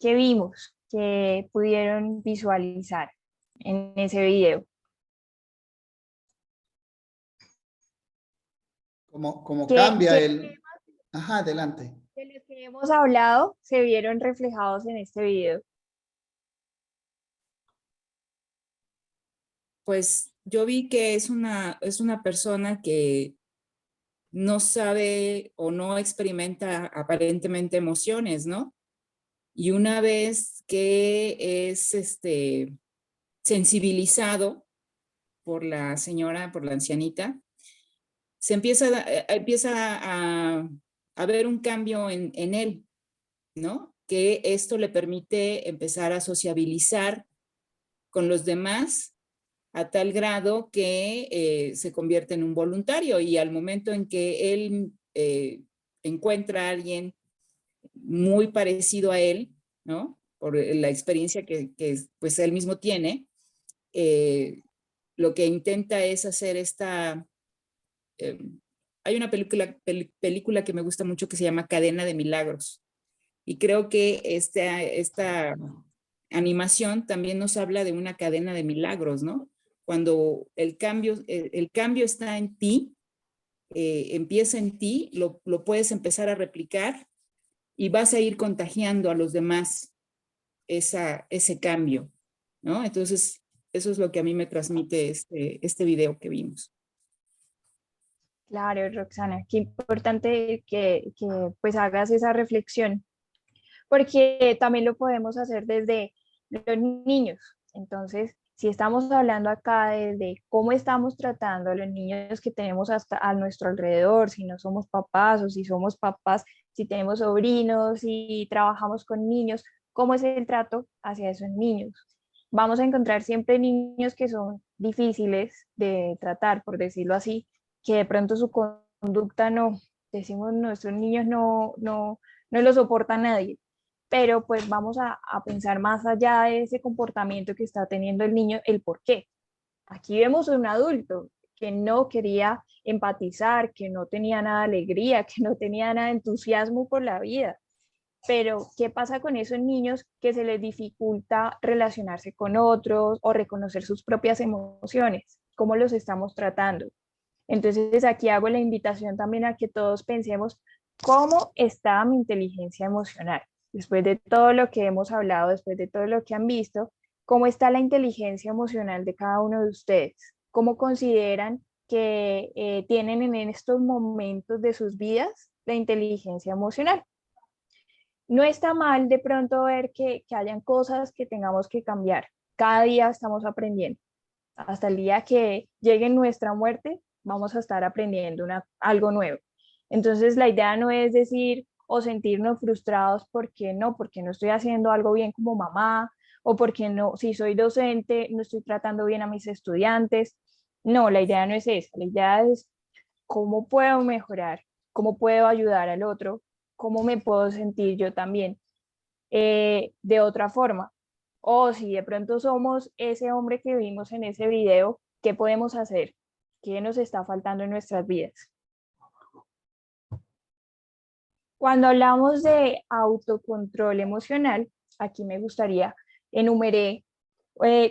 ¿Qué vimos? ¿Qué pudieron visualizar en ese video? Como ¿Qué- cambia qué el... Ajá, adelante. de los que hemos hablado se vieron reflejados en este video? Pues yo vi que es una persona que no sabe o no experimenta aparentemente emociones, ¿no? Y una vez que es sensibilizado por la señora, por la ancianita, se empieza a ver un cambio en él, ¿no? Que esto le permite empezar a sociabilizar con los demás a tal grado que se convierte en un voluntario, y al momento en que él encuentra a alguien muy parecido a él, ¿no? Por la experiencia que pues él mismo tiene, lo que intenta es hacer hay una película que me gusta mucho que se llama Cadena de Milagros, y creo que esta animación también nos habla de una cadena de milagros, ¿no? Cuando el cambio está en ti, empieza en ti, lo puedes empezar a replicar y vas a ir contagiando a los demás ese cambio, ¿no? Entonces, eso es lo que a mí me transmite este video que vimos. Claro, Roxana, qué importante que pues hagas esa reflexión, porque también lo podemos hacer desde los niños. Entonces, si estamos hablando acá de cómo estamos tratando a los niños que tenemos hasta a nuestro alrededor, si no somos papás o si somos papás, si tenemos sobrinos, si trabajamos con niños, ¿cómo es el trato hacia esos niños? Vamos a encontrar siempre niños que son difíciles de tratar, por decirlo así, que de pronto su conducta no, decimos, nuestros niños no lo soporta nadie, pero pues vamos a pensar más allá de ese comportamiento que está teniendo el niño, el por qué. Aquí vemos a un adulto que no quería empatizar, que no tenía nada de alegría, que no tenía nada de entusiasmo por la vida. Pero, ¿qué pasa con esos niños que se les dificulta relacionarse con otros o reconocer sus propias emociones? ¿Cómo los estamos tratando? Entonces, aquí hago la invitación también a que todos pensemos cómo está mi inteligencia emocional. Después de todo lo que hemos hablado, después de todo lo que han visto, ¿cómo está la inteligencia emocional de cada uno de ustedes? ¿Cómo consideran que tienen en estos momentos de sus vidas la inteligencia emocional? No está mal de pronto ver que hayan cosas que tengamos que cambiar. Cada día estamos aprendiendo. Hasta el día que llegue nuestra muerte, vamos a estar aprendiendo algo nuevo. Entonces, la idea no es decir o sentirnos frustrados porque no estoy haciendo algo bien como mamá, o porque no, si soy docente, no estoy tratando bien a mis estudiantes. No, la idea no es esa. La idea es cómo puedo mejorar, cómo puedo ayudar al otro, cómo me puedo sentir yo también de otra forma. O si de pronto somos ese hombre que vimos en ese video, ¿qué podemos hacer? ¿Qué nos está faltando en nuestras vidas? Cuando hablamos de autocontrol emocional, aquí me gustaría enumeré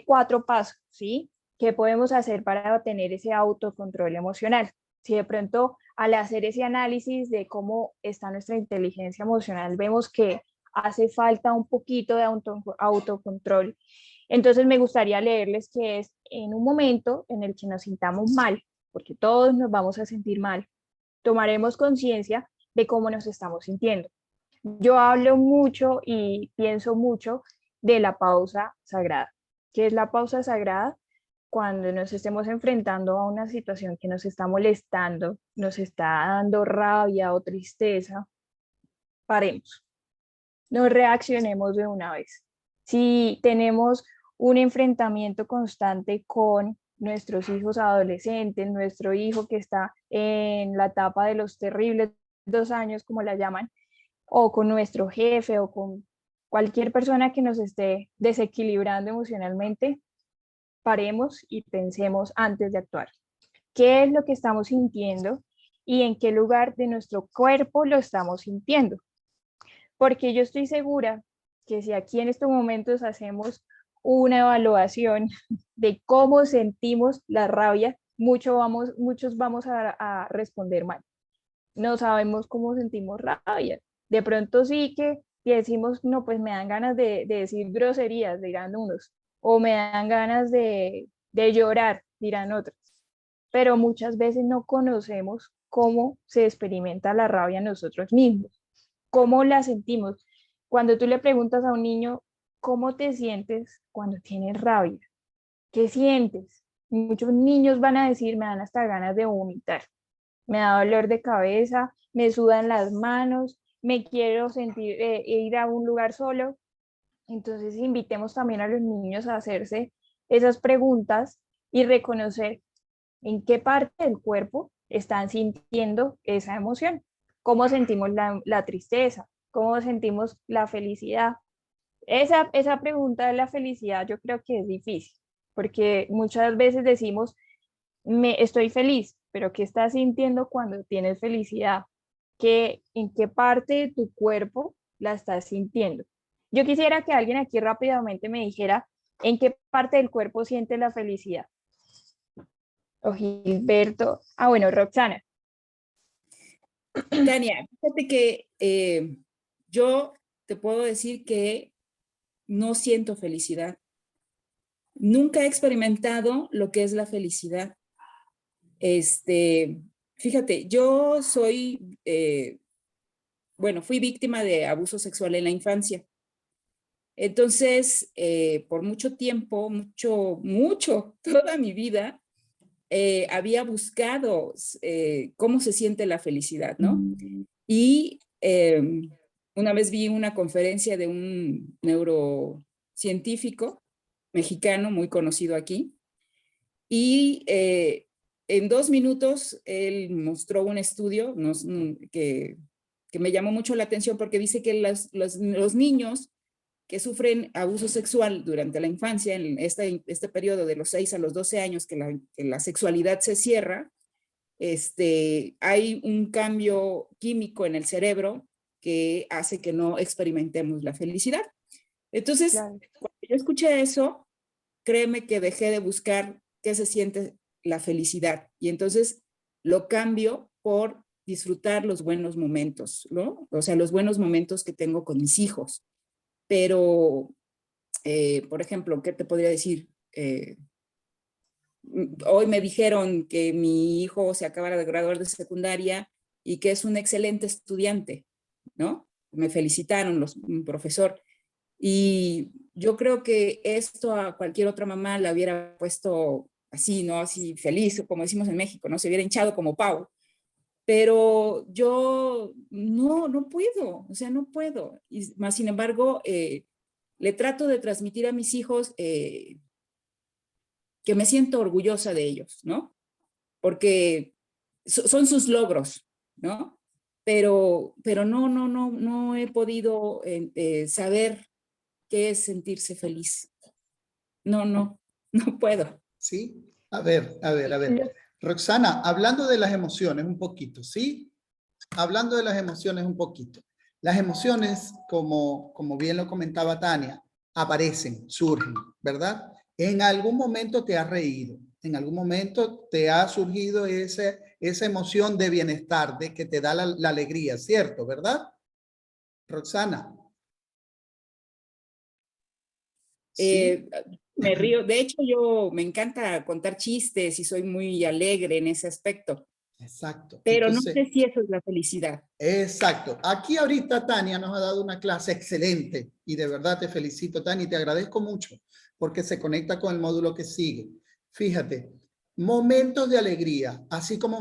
4 pasos, ¿sí? ¿Qué podemos hacer para tener ese autocontrol emocional? Si de pronto al hacer ese análisis de cómo está nuestra inteligencia emocional, vemos que hace falta un poquito de autocontrol, entonces me gustaría leerles que es en un momento en el que nos sintamos mal, porque todos nos vamos a sentir mal, tomaremos conciencia de cómo nos estamos sintiendo. Yo hablo mucho y pienso mucho de la pausa sagrada. ¿Qué es la pausa sagrada? Cuando nos estemos enfrentando a una situación que nos está molestando, nos está dando rabia o tristeza, paremos, no reaccionemos de una vez. Si tenemos un enfrentamiento constante con nuestros hijos adolescentes, nuestro hijo que está en la etapa de los terribles 2 años, como la llaman, o con nuestro jefe o con cualquier persona que nos esté desequilibrando emocionalmente, paremos y pensemos antes de actuar. ¿Qué es lo que estamos sintiendo y en qué lugar de nuestro cuerpo lo estamos sintiendo? Porque yo estoy segura que si aquí en estos momentos hacemos una evaluación de cómo sentimos la rabia, muchos vamos a responder mal. No sabemos cómo sentimos rabia. De pronto sí que decimos, no, pues me dan ganas de decir groserías, dirán unos, o me dan ganas de llorar, dirán otros. Pero muchas veces no conocemos cómo se experimenta la rabia nosotros mismos, cómo la sentimos. Cuando tú le preguntas a un niño, ¿cómo te sientes cuando tienes rabia? ¿Qué sientes? Muchos niños van a decir, me dan hasta ganas de vomitar, me da dolor de cabeza, me sudan las manos, me quiero sentir, ir a un lugar solo. Entonces invitemos también a los niños a hacerse esas preguntas y reconocer en qué parte del cuerpo están sintiendo esa emoción, cómo sentimos la tristeza, cómo sentimos la felicidad. Esa pregunta de la felicidad yo creo que es difícil, porque muchas veces decimos, estoy feliz, pero ¿qué estás sintiendo cuando tienes felicidad? ¿En qué parte de tu cuerpo la estás sintiendo? Yo quisiera que alguien aquí rápidamente me dijera en qué parte del cuerpo siente la felicidad. O Gilberto. Ah, bueno, Roxana. Tania, fíjate que yo te puedo decir que no siento felicidad. Nunca he experimentado lo que es la felicidad. Fíjate, yo soy, fui víctima de abuso sexual en la infancia. Entonces, por mucho tiempo, toda mi vida, había buscado cómo se siente la felicidad, ¿no? Y una vez vi una conferencia de un neurocientífico mexicano muy conocido aquí, y en 2 minutos él mostró un estudio que me llamó mucho la atención, porque dice que los niños que sufren abuso sexual durante la infancia, en este periodo de los 6 a los 12 años que la sexualidad se cierra, hay un cambio químico en el cerebro que hace que no experimentemos la felicidad. Entonces, Claro. cuando yo escuché eso, créeme que dejé de buscar qué se siente la felicidad, y entonces lo cambio por disfrutar los buenos momentos, ¿no? O sea, los buenos momentos que tengo con mis hijos. Pero, por ejemplo, ¿qué te podría decir? Hoy me dijeron que mi hijo se acaba de graduar de secundaria y que es un excelente estudiante, ¿no? Me felicitaron un profesor. Y yo creo que esto a cualquier otra mamá la hubiera puesto así, ¿no? Así feliz, como decimos en México, ¿no? Se hubiera hinchado como pavo. Pero yo no puedo, o sea, no puedo. Y más sin embargo, le trato de transmitir a mis hijos que me siento orgullosa de ellos, ¿no? Porque son sus logros, ¿no? Pero no he podido saber qué es sentirse feliz. No puedo. ¿Sí? A ver. Roxana, hablando de las emociones un poquito, ¿sí? Hablando de las emociones un poquito. Las emociones, como bien lo comentaba Tania, aparecen, surgen, ¿verdad? En algún momento te has reído, en algún momento te ha surgido esa emoción de bienestar, de que te da la alegría, ¿cierto? ¿Verdad? Roxana. ¿Sí? Me río. De hecho, me encanta contar chistes y soy muy alegre en ese aspecto. Exacto. Pero entonces, no sé si eso es la felicidad. Exacto. Aquí ahorita Tania nos ha dado una clase excelente y de verdad te felicito, Tania, y te agradezco mucho porque se conecta con el módulo que sigue. Fíjate, momentos de alegría, así como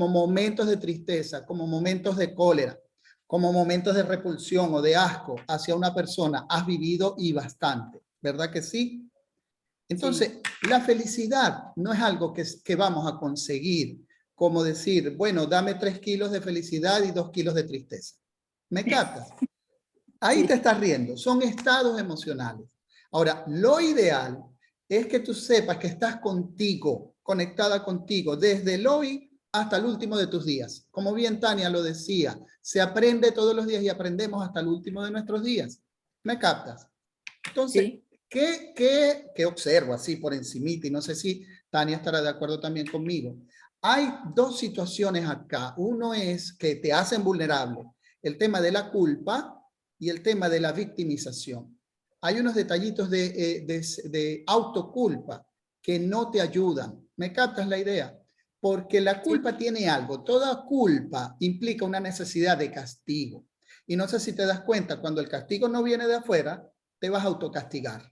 momentos de tristeza, como momentos de cólera, como momentos de repulsión o de asco hacia una persona, has vivido y bastante, ¿verdad que sí? Entonces, sí. La felicidad no es algo que vamos a conseguir, como decir, bueno, dame 3 kilos de felicidad y 2 kilos de tristeza. ¿Me captas? Ahí sí. Te estás riendo, son estados emocionales. Ahora, lo ideal es que tú sepas que estás contigo, conectada contigo, desde el hoy hasta el último de tus días. Como bien Tania lo decía, se aprende todos los días y aprendemos hasta el último de nuestros días. ¿Me captas? Entonces, Sí. ¿qué observo así por encimita? Y no sé si Tania estará de acuerdo también conmigo. Hay dos situaciones acá. Uno es que te hacen vulnerable. El tema de la culpa y el tema de la victimización. Hay unos detallitos de autoculpa que no te ayudan. ¿Me captas la idea? Porque la culpa tiene algo. Toda culpa implica una necesidad de castigo. Y no sé si te das cuenta, cuando el castigo no viene de afuera, te vas a autocastigar.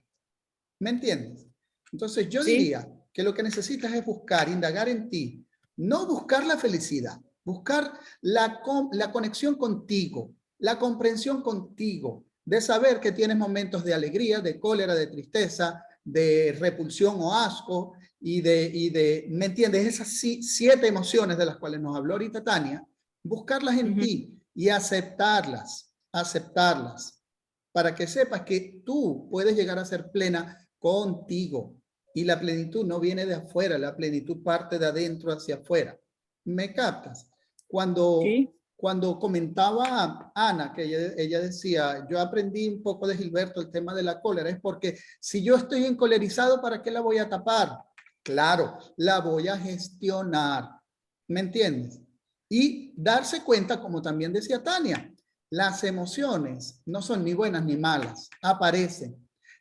¿Me entiendes? Entonces yo diría que lo que necesitas es buscar, indagar en ti. No buscar la felicidad, buscar la conexión contigo, la comprensión contigo, de saber que tienes momentos de alegría, de cólera, de tristeza, de repulsión o asco, ¿me entiendes? Esas 7 emociones de las cuales nos habló ahorita Tania, buscarlas en ti y aceptarlas, para que sepas que tú puedes llegar a ser plena contigo. Y la plenitud no viene de afuera, la plenitud parte de adentro hacia afuera. ¿Me captas? Cuando comentaba Ana, que ella decía, yo aprendí un poco de Gilberto el tema de la cólera, es porque si yo estoy encolerizado, ¿para qué la voy a tapar? Claro, la voy a gestionar. ¿Me entiendes? Y darse cuenta, como también decía Tania, las emociones no son ni buenas ni malas, aparecen.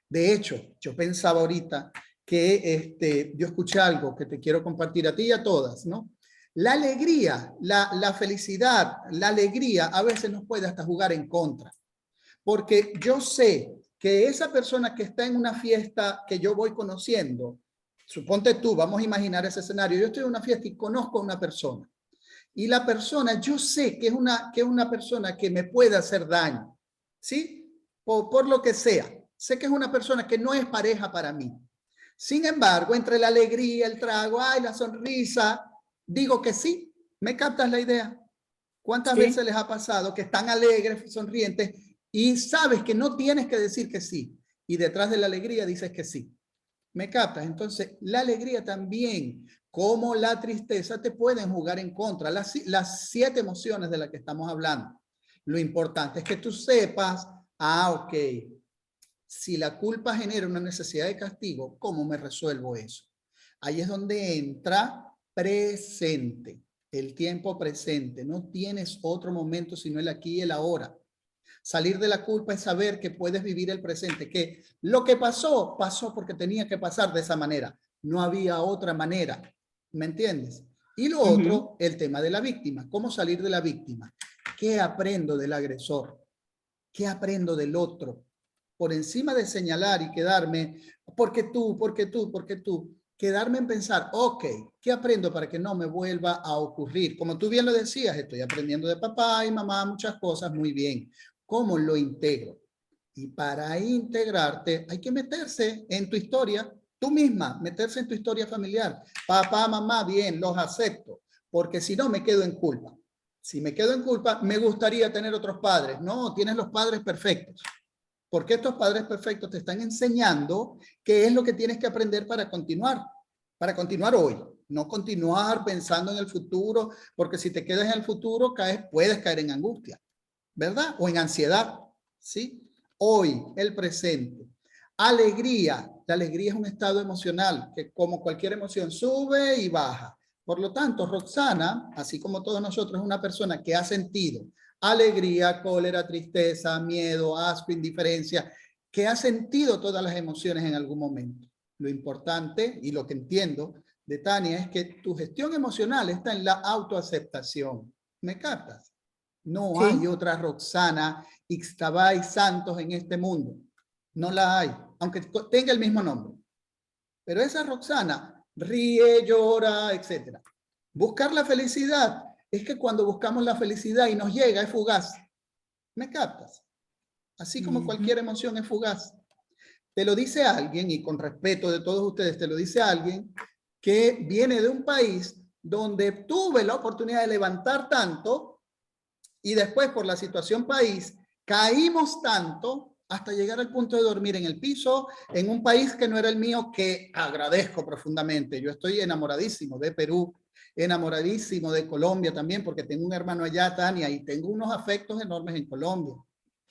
De hecho, yo pensaba ahorita que yo escuché algo que te quiero compartir a ti y a todas, ¿no? La alegría, la felicidad, la alegría a veces nos puede hasta jugar en contra. Porque yo sé que esa persona que está en una fiesta que yo voy conociendo, suponte tú, vamos a imaginar ese escenario, yo estoy en una fiesta y conozco a una persona. Y la persona, yo sé que es una persona que me puede hacer daño, ¿sí? Por lo que sea. Sé que es una persona que no es pareja para mí. Sin embargo, entre la alegría, el trago, ay, la sonrisa, digo que sí. ¿Me captas la idea? ¿Cuántas veces les ha pasado que están alegres, sonrientes y sabes que no tienes que decir que sí? Y detrás de la alegría dices que sí. ¿Me captas? Entonces, la alegría también, como la tristeza, te pueden jugar en contra. Las 7 emociones de las que estamos hablando. Lo importante es que tú sepas, ok, si la culpa genera una necesidad de castigo, ¿cómo me resuelvo eso? Ahí es donde entra presente, el tiempo presente. No tienes otro momento sino el aquí y el ahora. Salir de la culpa es saber que puedes vivir el presente, que lo que pasó, pasó porque tenía que pasar de esa manera. No había otra manera. ¿Me entiendes? Y lo otro, el tema de la víctima. ¿Cómo salir de la víctima? ¿Qué aprendo del agresor? ¿Qué aprendo del otro? Por encima de señalar y quedarme, porque tú, quedarme en pensar, ok, ¿qué aprendo para que no me vuelva a ocurrir? Como tú bien lo decías, estoy aprendiendo de papá y mamá muchas cosas, muy bien. ¿Cómo lo integro? Y para integrarte hay que meterse en tu historia, tú misma, meterse en tu historia familiar. Papá, mamá, bien, los acepto, porque si no me quedo en culpa. Si me quedo en culpa, me gustaría tener otros padres. No, tienes los padres perfectos. Porque estos padres perfectos te están enseñando qué es lo que tienes que aprender para continuar hoy. No continuar pensando en el futuro, porque si te quedas en el futuro, puedes caer en angustia, ¿verdad? O en ansiedad, ¿sí? Hoy, el presente. Alegría. La alegría es un estado emocional que, como cualquier emoción, sube y baja. Por lo tanto, Roxana, así como todos nosotros, es una persona que ha sentido alegría, cólera, tristeza, miedo, asco, indiferencia, que ha sentido todas las emociones en algún momento. Lo importante y lo que entiendo de Tania es que tu gestión emocional está en la autoaceptación. ¿Me captas? No hay otra Roxana Ixtabay Santos en este mundo. No la hay, aunque tenga el mismo nombre. Pero esa Roxana ríe, llora, etc. Buscar la felicidad es que cuando buscamos la felicidad y nos llega es fugaz. ¿Me captas? Así como cualquier emoción es fugaz. Te lo dice alguien, y con respeto de todos ustedes, te lo dice alguien que viene de un país donde tuve la oportunidad de levantar tanto y después por la situación país caímos tanto hasta llegar al punto de dormir en el piso en un país que no era el mío, que agradezco profundamente. Yo estoy enamoradísimo de Perú, enamoradísimo de Colombia también, porque tengo un hermano allá, Tania, y tengo unos afectos enormes en Colombia.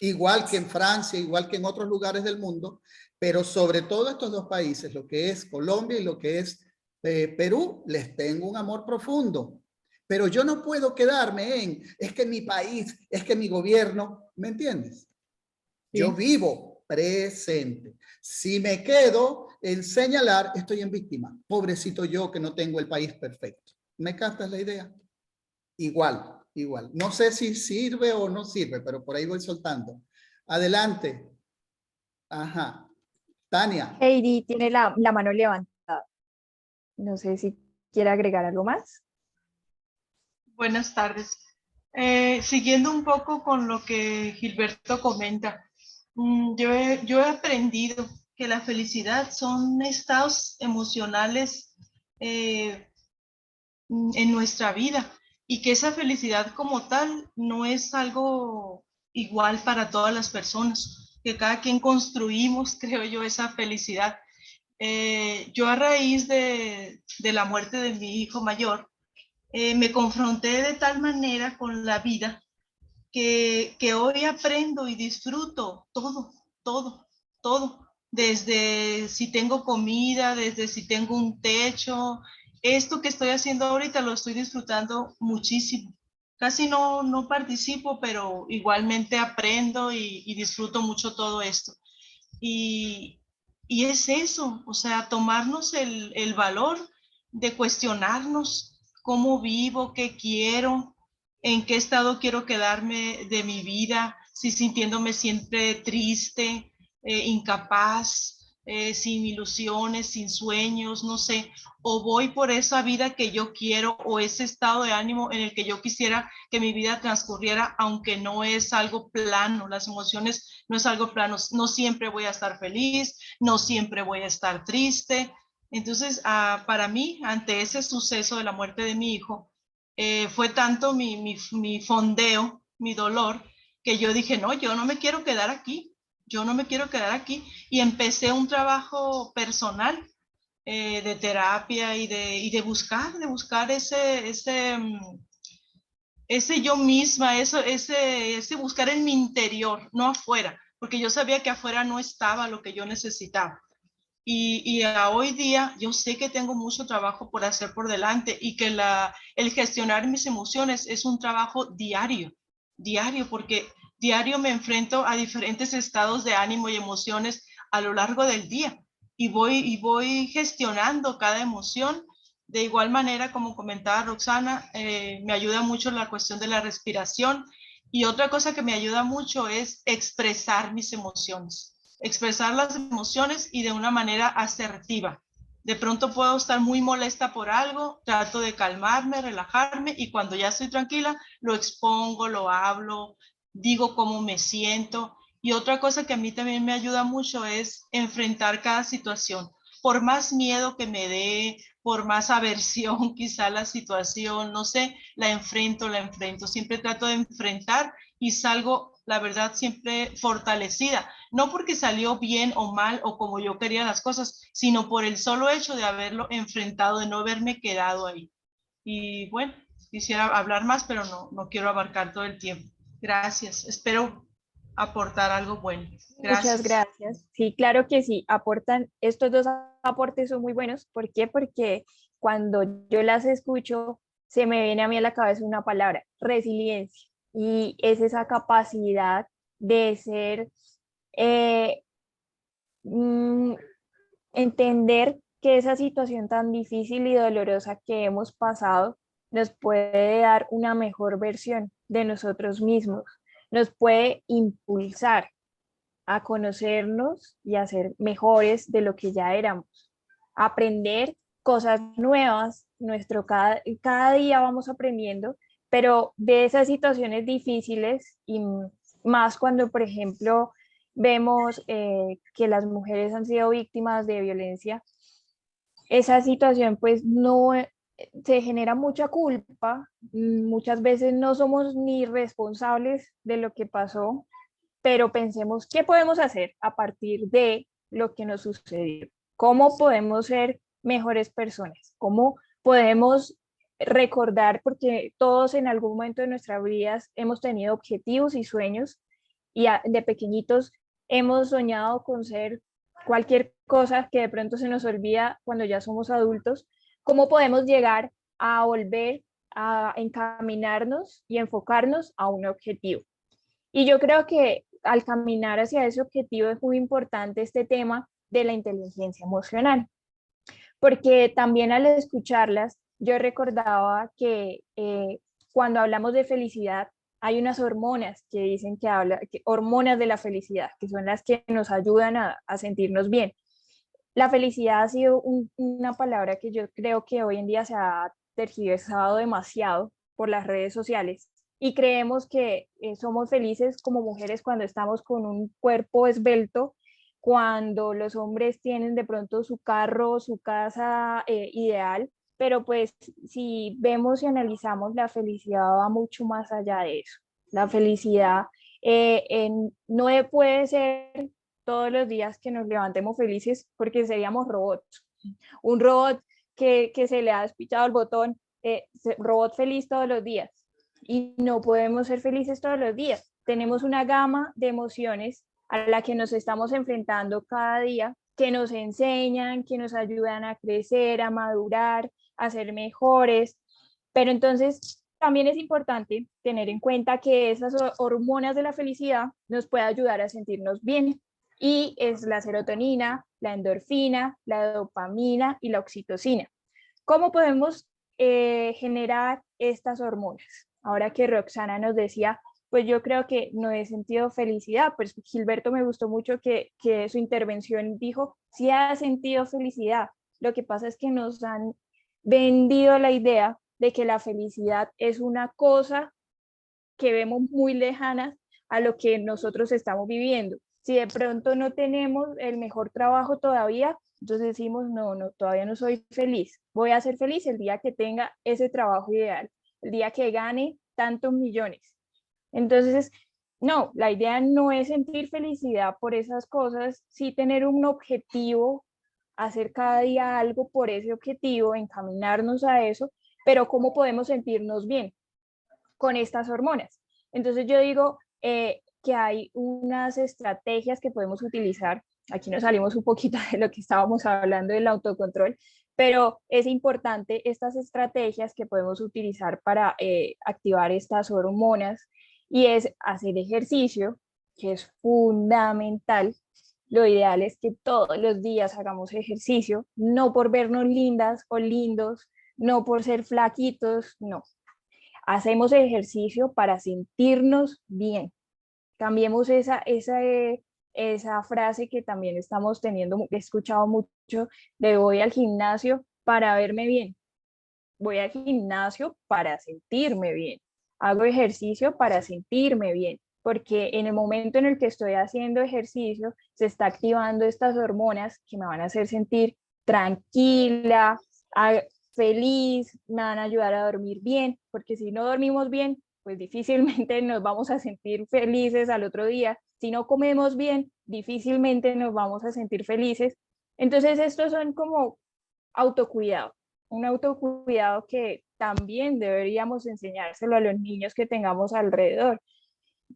igual que en Francia, igual que en otros lugares del mundo, pero sobre todo estos dos países, lo que es Colombia y lo que es Perú, les tengo un amor profundo. Pero yo no puedo quedarme en, es que mi país, es que mi gobierno, ¿me entiendes? Yo Sí. vivo presente. Si me quedo en señalar, estoy en víctima. Pobrecito yo que no tengo el país perfecto. ¿Me captas la idea? Igual, igual. No sé si sirve o no sirve, pero por ahí voy soltando. Adelante. Ajá. Tania. Heidi tiene la mano levantada. No sé si quiere agregar algo más. Buenas tardes. Siguiendo un poco con lo que Gilberto comenta, yo he aprendido que la felicidad son estados emocionales en nuestra vida y que esa felicidad como tal no es algo igual para todas las personas, que cada quien construimos, creo yo, esa felicidad. Yo a raíz de la muerte de mi hijo mayor, me confronté de tal manera con la vida que hoy aprendo y disfruto todo, todo, todo. Desde si tengo comida, desde si tengo un techo. Esto que estoy haciendo ahorita lo estoy disfrutando muchísimo. Casi no participo, pero igualmente aprendo y disfruto mucho todo esto. Y, y es eso, o sea, tomarnos el valor de cuestionarnos cómo vivo, qué quiero, en qué estado quiero quedarme de mi vida, si sintiéndome siempre triste, incapaz, sin ilusiones, sin sueños, no sé, o voy por esa vida que yo quiero o ese estado de ánimo en el que yo quisiera que mi vida transcurriera, aunque no es algo plano, las emociones no es algo plano, no siempre voy a estar feliz, no siempre voy a estar triste. Entonces, para mí, ante ese suceso de la muerte de mi hijo, fue tanto mi fondeo, mi dolor, que yo dije, no, yo no me quiero quedar aquí, yo no me quiero quedar aquí. Y empecé un trabajo personal de terapia y de buscar ese yo misma, ese buscar en mi interior, no afuera, porque yo sabía que afuera no estaba lo que yo necesitaba. Y a hoy día yo sé que tengo mucho trabajo por hacer por delante y que el gestionar mis emociones es un trabajo diario, diario, porque diario me enfrento a diferentes estados de ánimo y emociones a lo largo del día y voy gestionando cada emoción. De igual manera, como comentaba Roxana, me ayuda mucho la cuestión de la respiración y otra cosa que me ayuda mucho es expresar mis emociones. Expresar las emociones y de una manera asertiva. De pronto puedo estar muy molesta por algo, trato de calmarme, relajarme y cuando ya estoy tranquila, lo expongo, lo hablo, digo cómo me siento. Y otra cosa que a mí también me ayuda mucho es enfrentar cada situación. Por más miedo que me dé, por más aversión quizá a la situación, no sé, la enfrento. Siempre trato de enfrentar y salgo, la verdad, siempre fortalecida. No porque salió bien o mal o como yo quería las cosas, sino por el solo hecho de haberlo enfrentado, de no haberme quedado ahí. Y bueno, quisiera hablar más, pero no quiero abarcar todo el tiempo. Gracias. Espero aportar algo bueno. Muchas Gracias. gracias. Sí, claro que sí, aportan, estos dos aportes son muy buenos. ¿Por qué? Porque cuando yo las escucho, se me viene a mí a la cabeza una palabra, resiliencia. Y es esa capacidad de ser, eh, mm, entender que esa situación tan difícil y dolorosa que hemos pasado nos puede dar una mejor versión de nosotros mismos, nos puede impulsar a conocernos y a ser mejores de lo que ya éramos, aprender cosas nuevas, cada día vamos aprendiendo, pero de esas situaciones difíciles y más cuando, por ejemplo, vemos que las mujeres han sido víctimas de violencia, esa situación pues no se genera mucha culpa, muchas veces no somos ni responsables de lo que pasó, pero pensemos qué podemos hacer a partir de lo que nos sucedió, cómo podemos ser mejores personas, cómo podemos recordar, porque todos en algún momento de nuestras vidas hemos tenido objetivos y sueños y de pequeñitos hemos soñado con ser cualquier cosa que de pronto se nos olvida cuando ya somos adultos, ¿cómo podemos llegar a volver a encaminarnos y enfocarnos a un objetivo? Y yo creo que al caminar hacia ese objetivo es muy importante este tema de la inteligencia emocional, porque también al escucharlas, yo recordaba que cuando hablamos de felicidad, hay unas hormonas que dicen que hormonas de la felicidad, que son las que nos ayudan a sentirnos bien. La felicidad ha sido una palabra que yo creo que hoy en día se ha tergiversado demasiado por las redes sociales y creemos que somos felices como mujeres cuando estamos con un cuerpo esbelto, cuando los hombres tienen de pronto su carro, su casa ideal, pero pues si vemos y analizamos, la felicidad va mucho más allá de eso. La felicidad no puede ser todos los días que nos levantemos felices porque seríamos robots. Un robot que se le ha despichado el botón, robot feliz todos los días. Y no podemos ser felices todos los días. Tenemos una gama de emociones a la que nos estamos enfrentando cada día, que nos enseñan, que nos ayudan a crecer, a madurar, a ser mejores. Pero entonces también es importante tener en cuenta que esas hormonas de la felicidad nos pueden ayudar a sentirnos bien. Y es la serotonina, la endorfina, la dopamina y la oxitocina. ¿Cómo podemos generar estas hormonas? Ahora que Roxana nos decía, pues yo creo que no he sentido felicidad, pues Gilberto me gustó mucho que su intervención dijo, sí ha sentido felicidad. Lo que pasa es que nos han vendido la idea de que la felicidad es una cosa que vemos muy lejana a lo que nosotros estamos viviendo. Si de pronto no tenemos el mejor trabajo todavía, entonces decimos, no, todavía no soy feliz. Voy a ser feliz el día que tenga ese trabajo ideal, el día que gane tantos millones. Entonces, no, la idea no es sentir felicidad por esas cosas, sí tener un objetivo, hacer cada día algo por ese objetivo, encaminarnos a eso, pero ¿cómo podemos sentirnos bien con estas hormonas? Entonces yo digo que hay unas estrategias que podemos utilizar. Aquí nos salimos un poquito de lo que estábamos hablando del autocontrol, pero es importante estas estrategias que podemos utilizar para activar estas hormonas, y es hacer ejercicio, que es fundamental. Lo ideal es que todos los días hagamos ejercicio, no por vernos lindas o lindos, no por ser flaquitos, no. Hacemos ejercicio para sentirnos bien. Cambiemos esa frase que también estamos teniendo, he escuchado mucho, de voy al gimnasio para verme bien. Voy al gimnasio para sentirme bien. Hago ejercicio para sentirme bien, porque en el momento en el que estoy haciendo ejercicio se está activando estas hormonas que me van a hacer sentir tranquila, feliz, me van a ayudar a dormir bien, porque si no dormimos bien, pues difícilmente nos vamos a sentir felices al otro día. Si no comemos bien, difícilmente nos vamos a sentir felices. Entonces estos son como autocuidado, un autocuidado que también deberíamos enseñárselo a los niños que tengamos alrededor.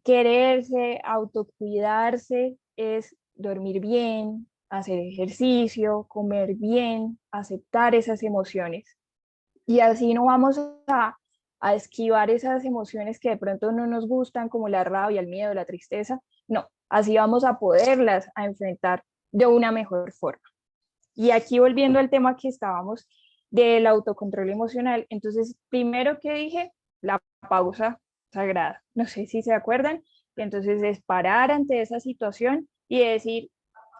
Quererse, autocuidarse es dormir bien, hacer ejercicio, comer bien, aceptar esas emociones. Y así no vamos a esquivar esas emociones que de pronto no nos gustan, como la rabia, el miedo, la tristeza. No, así vamos a poderlas a enfrentar de una mejor forma. Y aquí volviendo al tema que estábamos del autocontrol emocional, entonces primero que dije, la pausa sagrada. No sé si se acuerdan. Entonces es parar ante esa situación y decir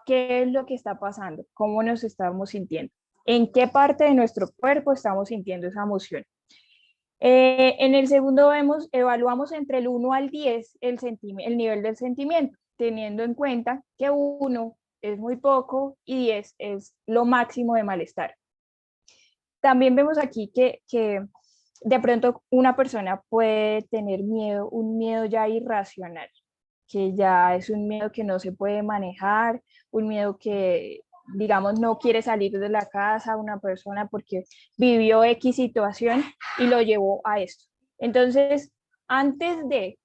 qué es lo que está pasando, cómo nos estamos sintiendo, en qué parte de nuestro cuerpo estamos sintiendo esa emoción. En el segundo evaluamos entre el 1 al 10 el nivel del sentimiento, teniendo en cuenta que 1 es muy poco y 10 es lo máximo de malestar. También vemos aquí que de pronto una persona puede tener miedo, un miedo ya irracional, que ya es un miedo que no se puede manejar, un miedo que, digamos, no quiere salir de la casa una persona porque vivió X situación y lo llevó a esto. Entonces, antes de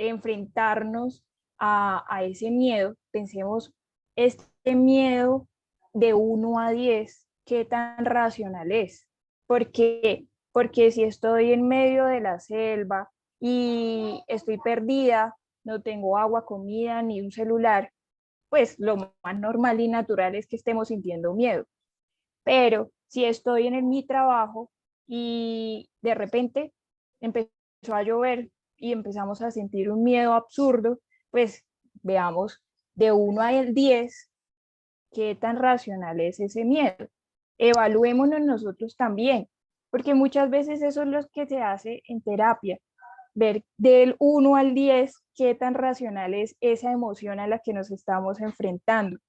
enfrentarnos a ese miedo, pensemos, este miedo de 1 a 10, ¿qué tan racional es? Porque si estoy en medio de la selva y estoy perdida, no tengo agua, comida, ni un celular, pues lo más normal y natural es que estemos sintiendo miedo. Pero si estoy en mi trabajo y de repente empezó a llover y empezamos a sentir un miedo absurdo, pues veamos de 1 a 10 qué tan racional es ese miedo. Evaluémonos nosotros también, porque muchas veces eso es lo que se hace en terapia, ver del 1 al 10 qué tan racional es esa emoción a la que nos estamos enfrentando.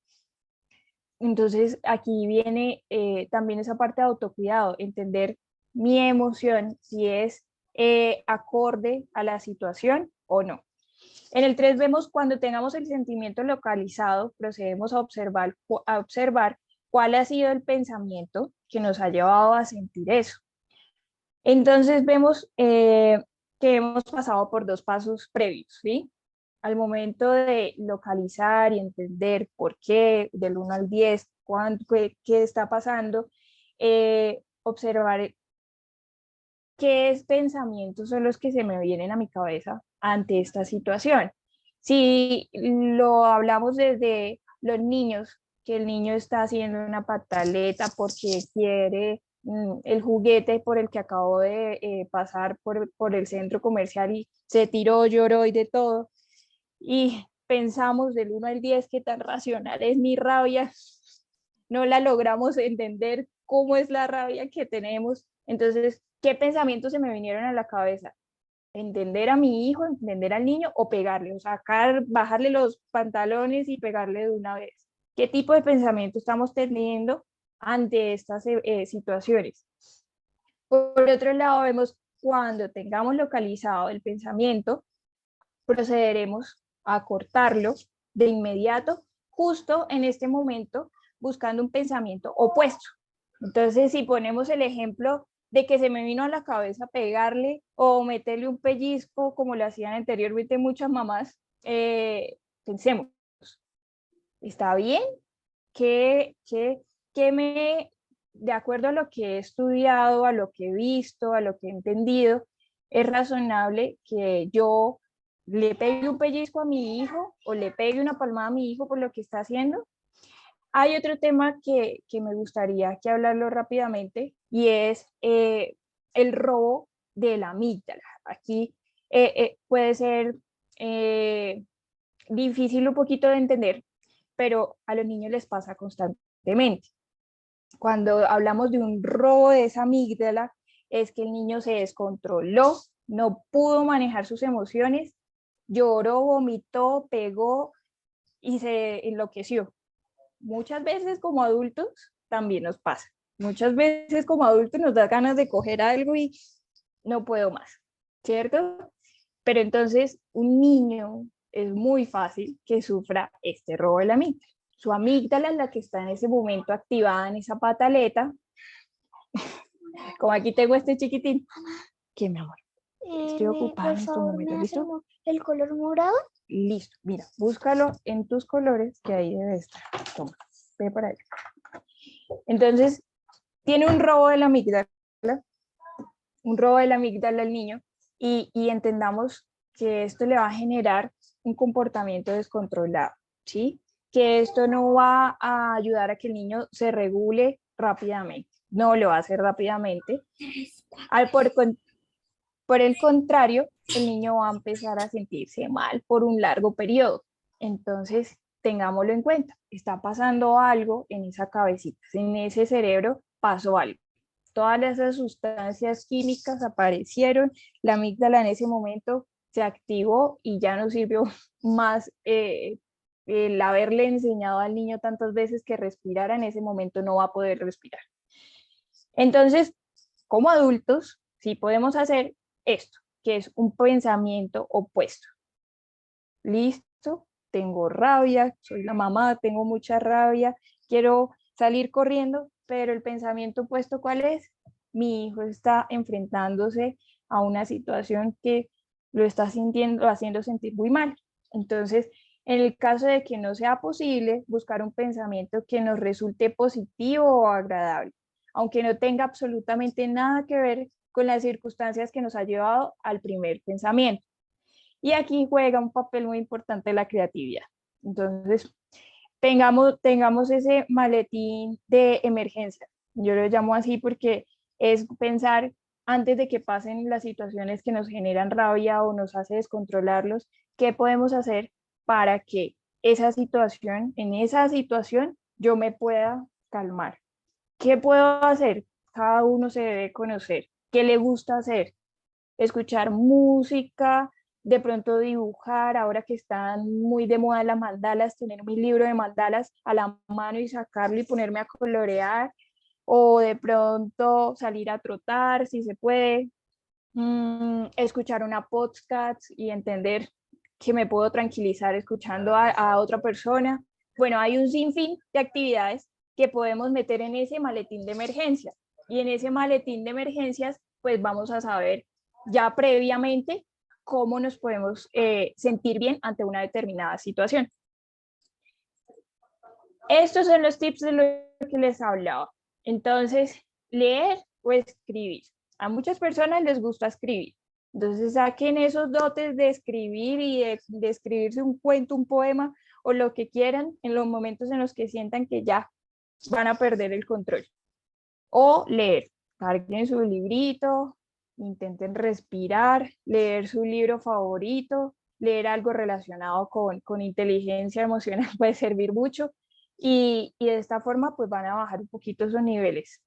Entonces aquí viene también esa parte de autocuidado, entender mi emoción, si es acorde a la situación o no. En el 3 vemos cuando tengamos el sentimiento localizado, procedemos a observar cuál ha sido el pensamiento que nos ha llevado a sentir eso. Entonces vemos que hemos pasado por 2 pasos previos, ¿sí? Al momento de localizar y entender por qué, del 1 al 10, qué está pasando, observar qué pensamientos son los que se me vienen a mi cabeza ante esta situación. Si lo hablamos desde los niños, que el niño está haciendo una pataleta porque quiere el juguete por el que acabó de pasar por el centro comercial y se tiró, lloró y de todo, y pensamos del 1 al 10 qué tan racional es mi rabia, no la logramos entender cómo es la rabia que tenemos. Entonces, ¿qué pensamientos se me vinieron a la cabeza? ¿Entender a mi hijo, entender al niño o pegarle, o sacar, bajarle los pantalones y pegarle de una vez? ¿Qué tipo de pensamiento estamos teniendo ante estas situaciones? Por otro lado, vemos cuando tengamos localizado el pensamiento, procederemos a cortarlo de inmediato, justo en este momento, buscando un pensamiento opuesto. Entonces, si ponemos el ejemplo de que se me vino a la cabeza pegarle o meterle un pellizco, como lo hacían anteriormente muchas mamás, pensemos, ¿está bien? De acuerdo a lo que he estudiado, a lo que he visto, a lo que he entendido, es razonable que yo le pegue un pellizco a mi hijo o le pegue una palmada a mi hijo por lo que está haciendo? Hay otro tema que me gustaría que hablarlo rápidamente y es el robo de la amígdala. Aquí puede ser difícil un poquito de entender, pero a los niños les pasa constantemente. Cuando hablamos de un robo de esa amígdala, es que el niño se descontroló, no pudo manejar sus emociones, lloró, vomitó, pegó y se enloqueció. Muchas veces como adultos también nos pasa. Muchas veces como adultos nos da ganas de coger algo y no puedo más, ¿cierto? Pero entonces un niño es muy fácil que sufra este robo de la amígdala. Su amígdala es la que está en ese momento activada en esa pataleta. Como aquí tengo este chiquitín. ¿Qué, mi amor? Estoy ocupada en este momento. ¿Listo? ¿El color morado? Listo. Mira, búscalo en tus colores, que ahí debe estar. Toma, ve para allá. Entonces, tiene un robo de la amígdala. Un robo de la amígdala al niño. Y entendamos que esto le va a generar un comportamiento descontrolado, ¿sí? Que esto no va a ayudar a que el niño se regule rápidamente, no lo va a hacer rápidamente. Por el contrario, el niño va a empezar a sentirse mal por un largo periodo. Entonces, tengámoslo en cuenta, está pasando algo en esa cabecita, en ese cerebro pasó algo. Todas esas sustancias químicas aparecieron, la amígdala en ese momento se activó y ya no sirvió más el haberle enseñado al niño tantas veces que respirara, en ese momento no va a poder respirar. Entonces, como adultos, sí podemos hacer esto, que es un pensamiento opuesto. ¿Listo? Tengo rabia, soy la mamá, tengo mucha rabia, quiero salir corriendo, pero el pensamiento opuesto, ¿cuál es? Mi hijo está enfrentándose a una situación que lo está sintiendo, haciendo sentir muy mal. Entonces, en el caso de que no sea posible, buscar un pensamiento que nos resulte positivo o agradable, aunque no tenga absolutamente nada que ver con las circunstancias que nos ha llevado al primer pensamiento. Y aquí juega un papel muy importante la creatividad. Entonces, tengamos ese maletín de emergencia. Yo lo llamo así porque es pensar antes de que pasen las situaciones que nos generan rabia o nos hace descontrolarlos, qué podemos hacer para que en esa situación, yo me pueda calmar. ¿Qué puedo hacer? Cada uno se debe conocer. ¿Qué le gusta hacer? Escuchar música, de pronto dibujar, ahora que están muy de moda las mandalas, tener mi libro de mandalas a la mano y sacarlo y ponerme a colorear, o de pronto salir a trotar, si se puede, escuchar una podcast y entender que me puedo tranquilizar escuchando a otra persona. Bueno, hay un sinfín de actividades que podemos meter en ese maletín de emergencia. Y en ese maletín de emergencias, pues vamos a saber ya previamente cómo nos podemos sentir bien ante una determinada situación. Estos son los tips de lo que les hablaba. Entonces, leer o escribir. A muchas personas les gusta escribir. Entonces, saquen esos dotes de escribir y de escribirse un cuento, un poema o lo que quieran en los momentos en los que sientan que ya van a perder el control. O leer. Carguen su librito, intenten respirar, leer su libro favorito, leer algo relacionado con inteligencia emocional puede servir mucho. Y de esta forma pues van a bajar un poquito esos niveles.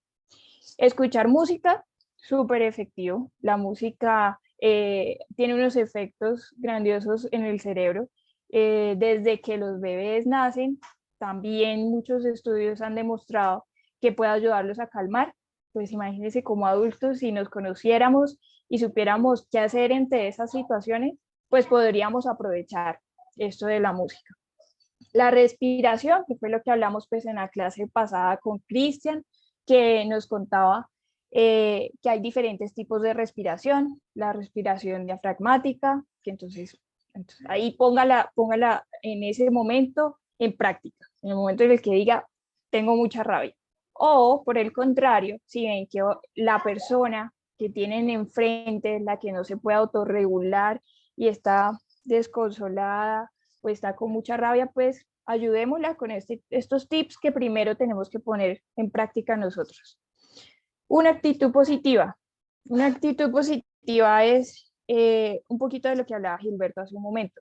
Escuchar música, súper efectivo. La música tiene unos efectos grandiosos en el cerebro. Desde que los bebés nacen, también muchos estudios han demostrado que puede ayudarlos a calmar. Pues imagínense como adultos, si nos conociéramos y supiéramos qué hacer entre esas situaciones, pues podríamos aprovechar esto de la música. La respiración, que fue lo que hablamos pues en la clase pasada con Cristian, que nos contaba que hay diferentes tipos de respiración, la respiración diafragmática, que entonces ahí póngala en ese momento en práctica, en el momento en el que diga, tengo mucha rabia. O por el contrario, si ven que la persona que tienen enfrente, la que no se puede autorregular y está desconsolada o está con mucha rabia, pues ayudémosla con estos tips que primero tenemos que poner en práctica nosotros. Una actitud positiva. Una actitud positiva es un poquito de lo que hablaba Gilberto hace un momento.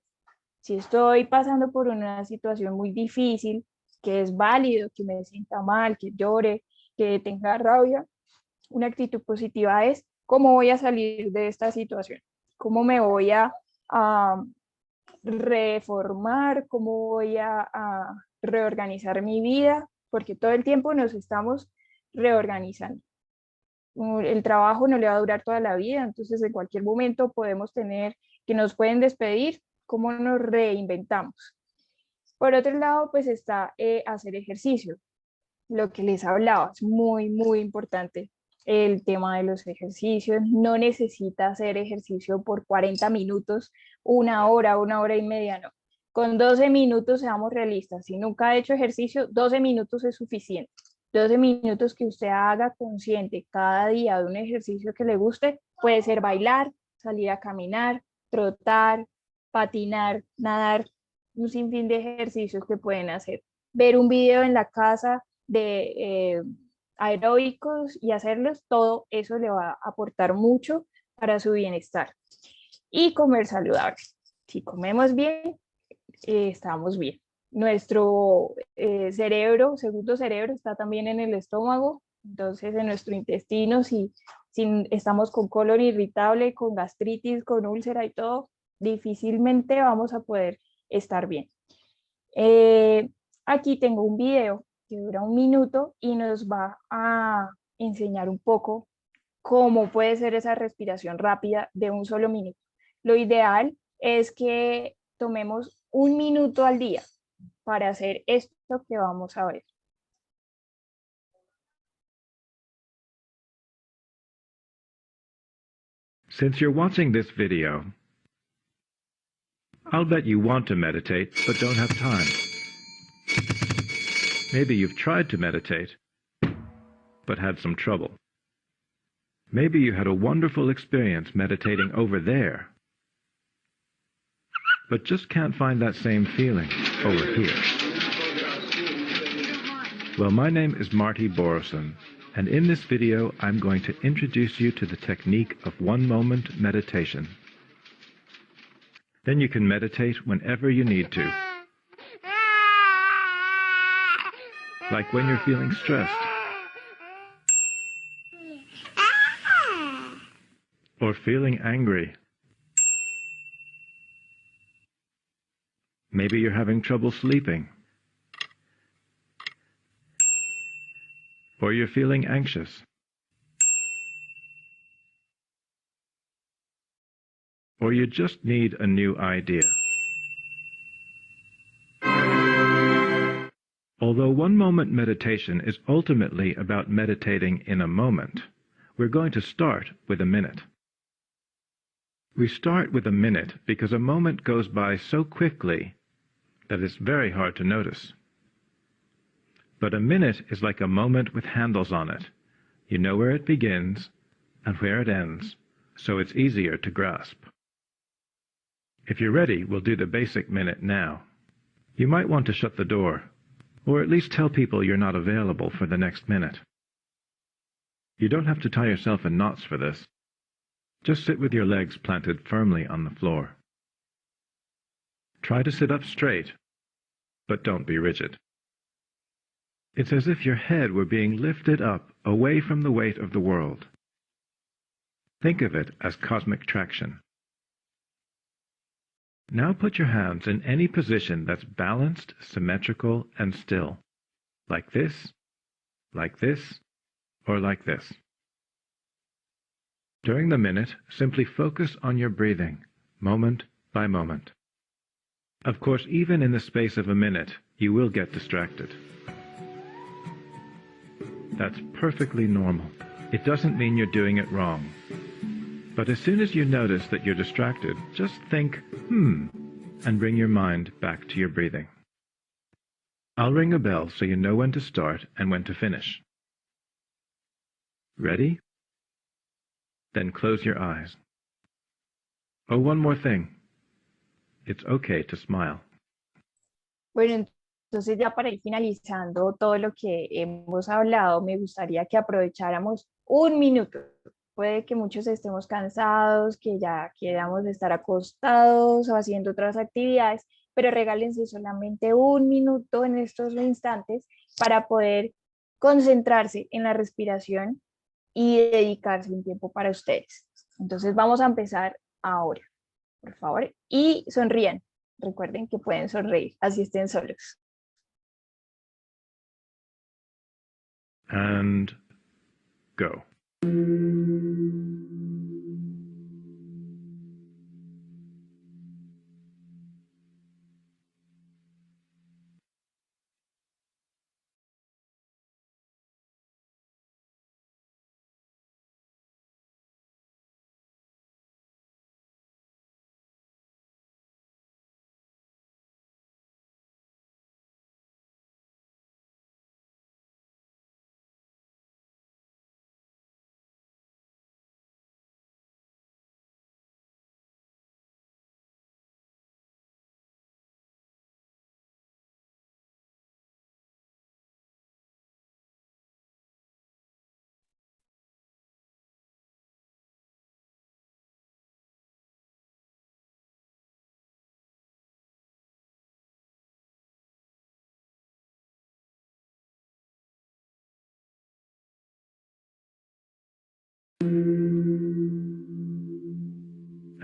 Si estoy pasando por una situación muy difícil, que es válido, que me sienta mal, que llore, que tenga rabia, una actitud positiva es cómo voy a salir de esta situación, cómo me voy a reformar, cómo voy a reorganizar mi vida, porque todo el tiempo nos estamos reorganizando. El trabajo no le va a durar toda la vida, entonces en cualquier momento podemos tener que nos pueden despedir, cómo nos reinventamos. Por otro lado, pues está hacer ejercicio. Lo que les hablaba es muy, muy importante el tema de los ejercicios. No necesita hacer ejercicio por 40 minutos, una hora y media, no. Con 12 minutos, seamos realistas, si nunca ha hecho ejercicio, 12 minutos es suficiente. 12 minutos que usted haga consciente cada día de un ejercicio que le guste, puede ser bailar, salir a caminar, trotar, patinar, nadar, un sinfín de ejercicios que pueden hacer. Ver un video en la casa de aeróbicos y hacerlos, todo eso le va a aportar mucho para su bienestar. Y comer saludable. Si comemos bien, estamos bien. Nuestro segundo cerebro está también en el estómago, entonces en nuestro intestino, si estamos con colon irritable, con gastritis, con úlcera y todo, difícilmente vamos a poder estar bien. Aquí tengo un video que dura 1 minuto y nos va a enseñar un poco cómo puede ser esa respiración rápida de un solo minuto. Lo ideal es que tomemos 1 minuto al día para hacer esto que vamos a ver. Since you're watching this video, I'll bet you want to meditate, but don't have time. Maybe you've tried to meditate, but had some trouble. Maybe you had a wonderful experience meditating over there, but just can't find that same feeling over here. Well, my name is Marty Boroson, and in this video I'm going to introduce you to the technique of one-moment meditation. Then you can meditate whenever you need to. Like when you're feeling stressed, or feeling angry. Maybe you're having trouble sleeping, or you're feeling anxious, or you just need a new idea. Although one-moment meditation is ultimately about meditating in a moment, we're going to start with a minute. We start with a minute because a moment goes by so quickly that it's very hard to notice. But a minute is like a moment with handles on it. You know where it begins and where it ends, so it's easier to grasp. If you're ready, we'll do the basic minute now. You might want to shut the door, or at least tell people you're not available for the next minute. You don't have to tie yourself in knots for this. Just sit with your legs planted firmly on the floor. Try to sit up straight, but don't be rigid. It's as if your head were being lifted up away from the weight of the world. Think of it as cosmic traction. Now put your hands in any position that's balanced, symmetrical, and still. Like this, or like this. During the minute, simply focus on your breathing, moment by moment. Of course, even in the space of a minute, you will get distracted. That's perfectly normal. It doesn't mean you're doing it wrong. But as soon as you notice that you're distracted, just think, and bring your mind back to your breathing. I'll ring a bell so you know when to start and when to finish. Ready? Then close your eyes. Oh, one more thing. It's okay to smile. Bueno, entonces ya para ir finalizando todo lo que hemos hablado, me gustaría que aprovecháramos un minuto. Puede que muchos estemos cansados, que ya queramos estar acostados o haciendo otras actividades, pero regálense solamente un minuto en estos instantes para poder concentrarse en la respiración y dedicarse un tiempo para ustedes. Entonces vamos a empezar ahora, por favor, y sonrían. Recuerden que pueden sonreír, así estén solos. And go.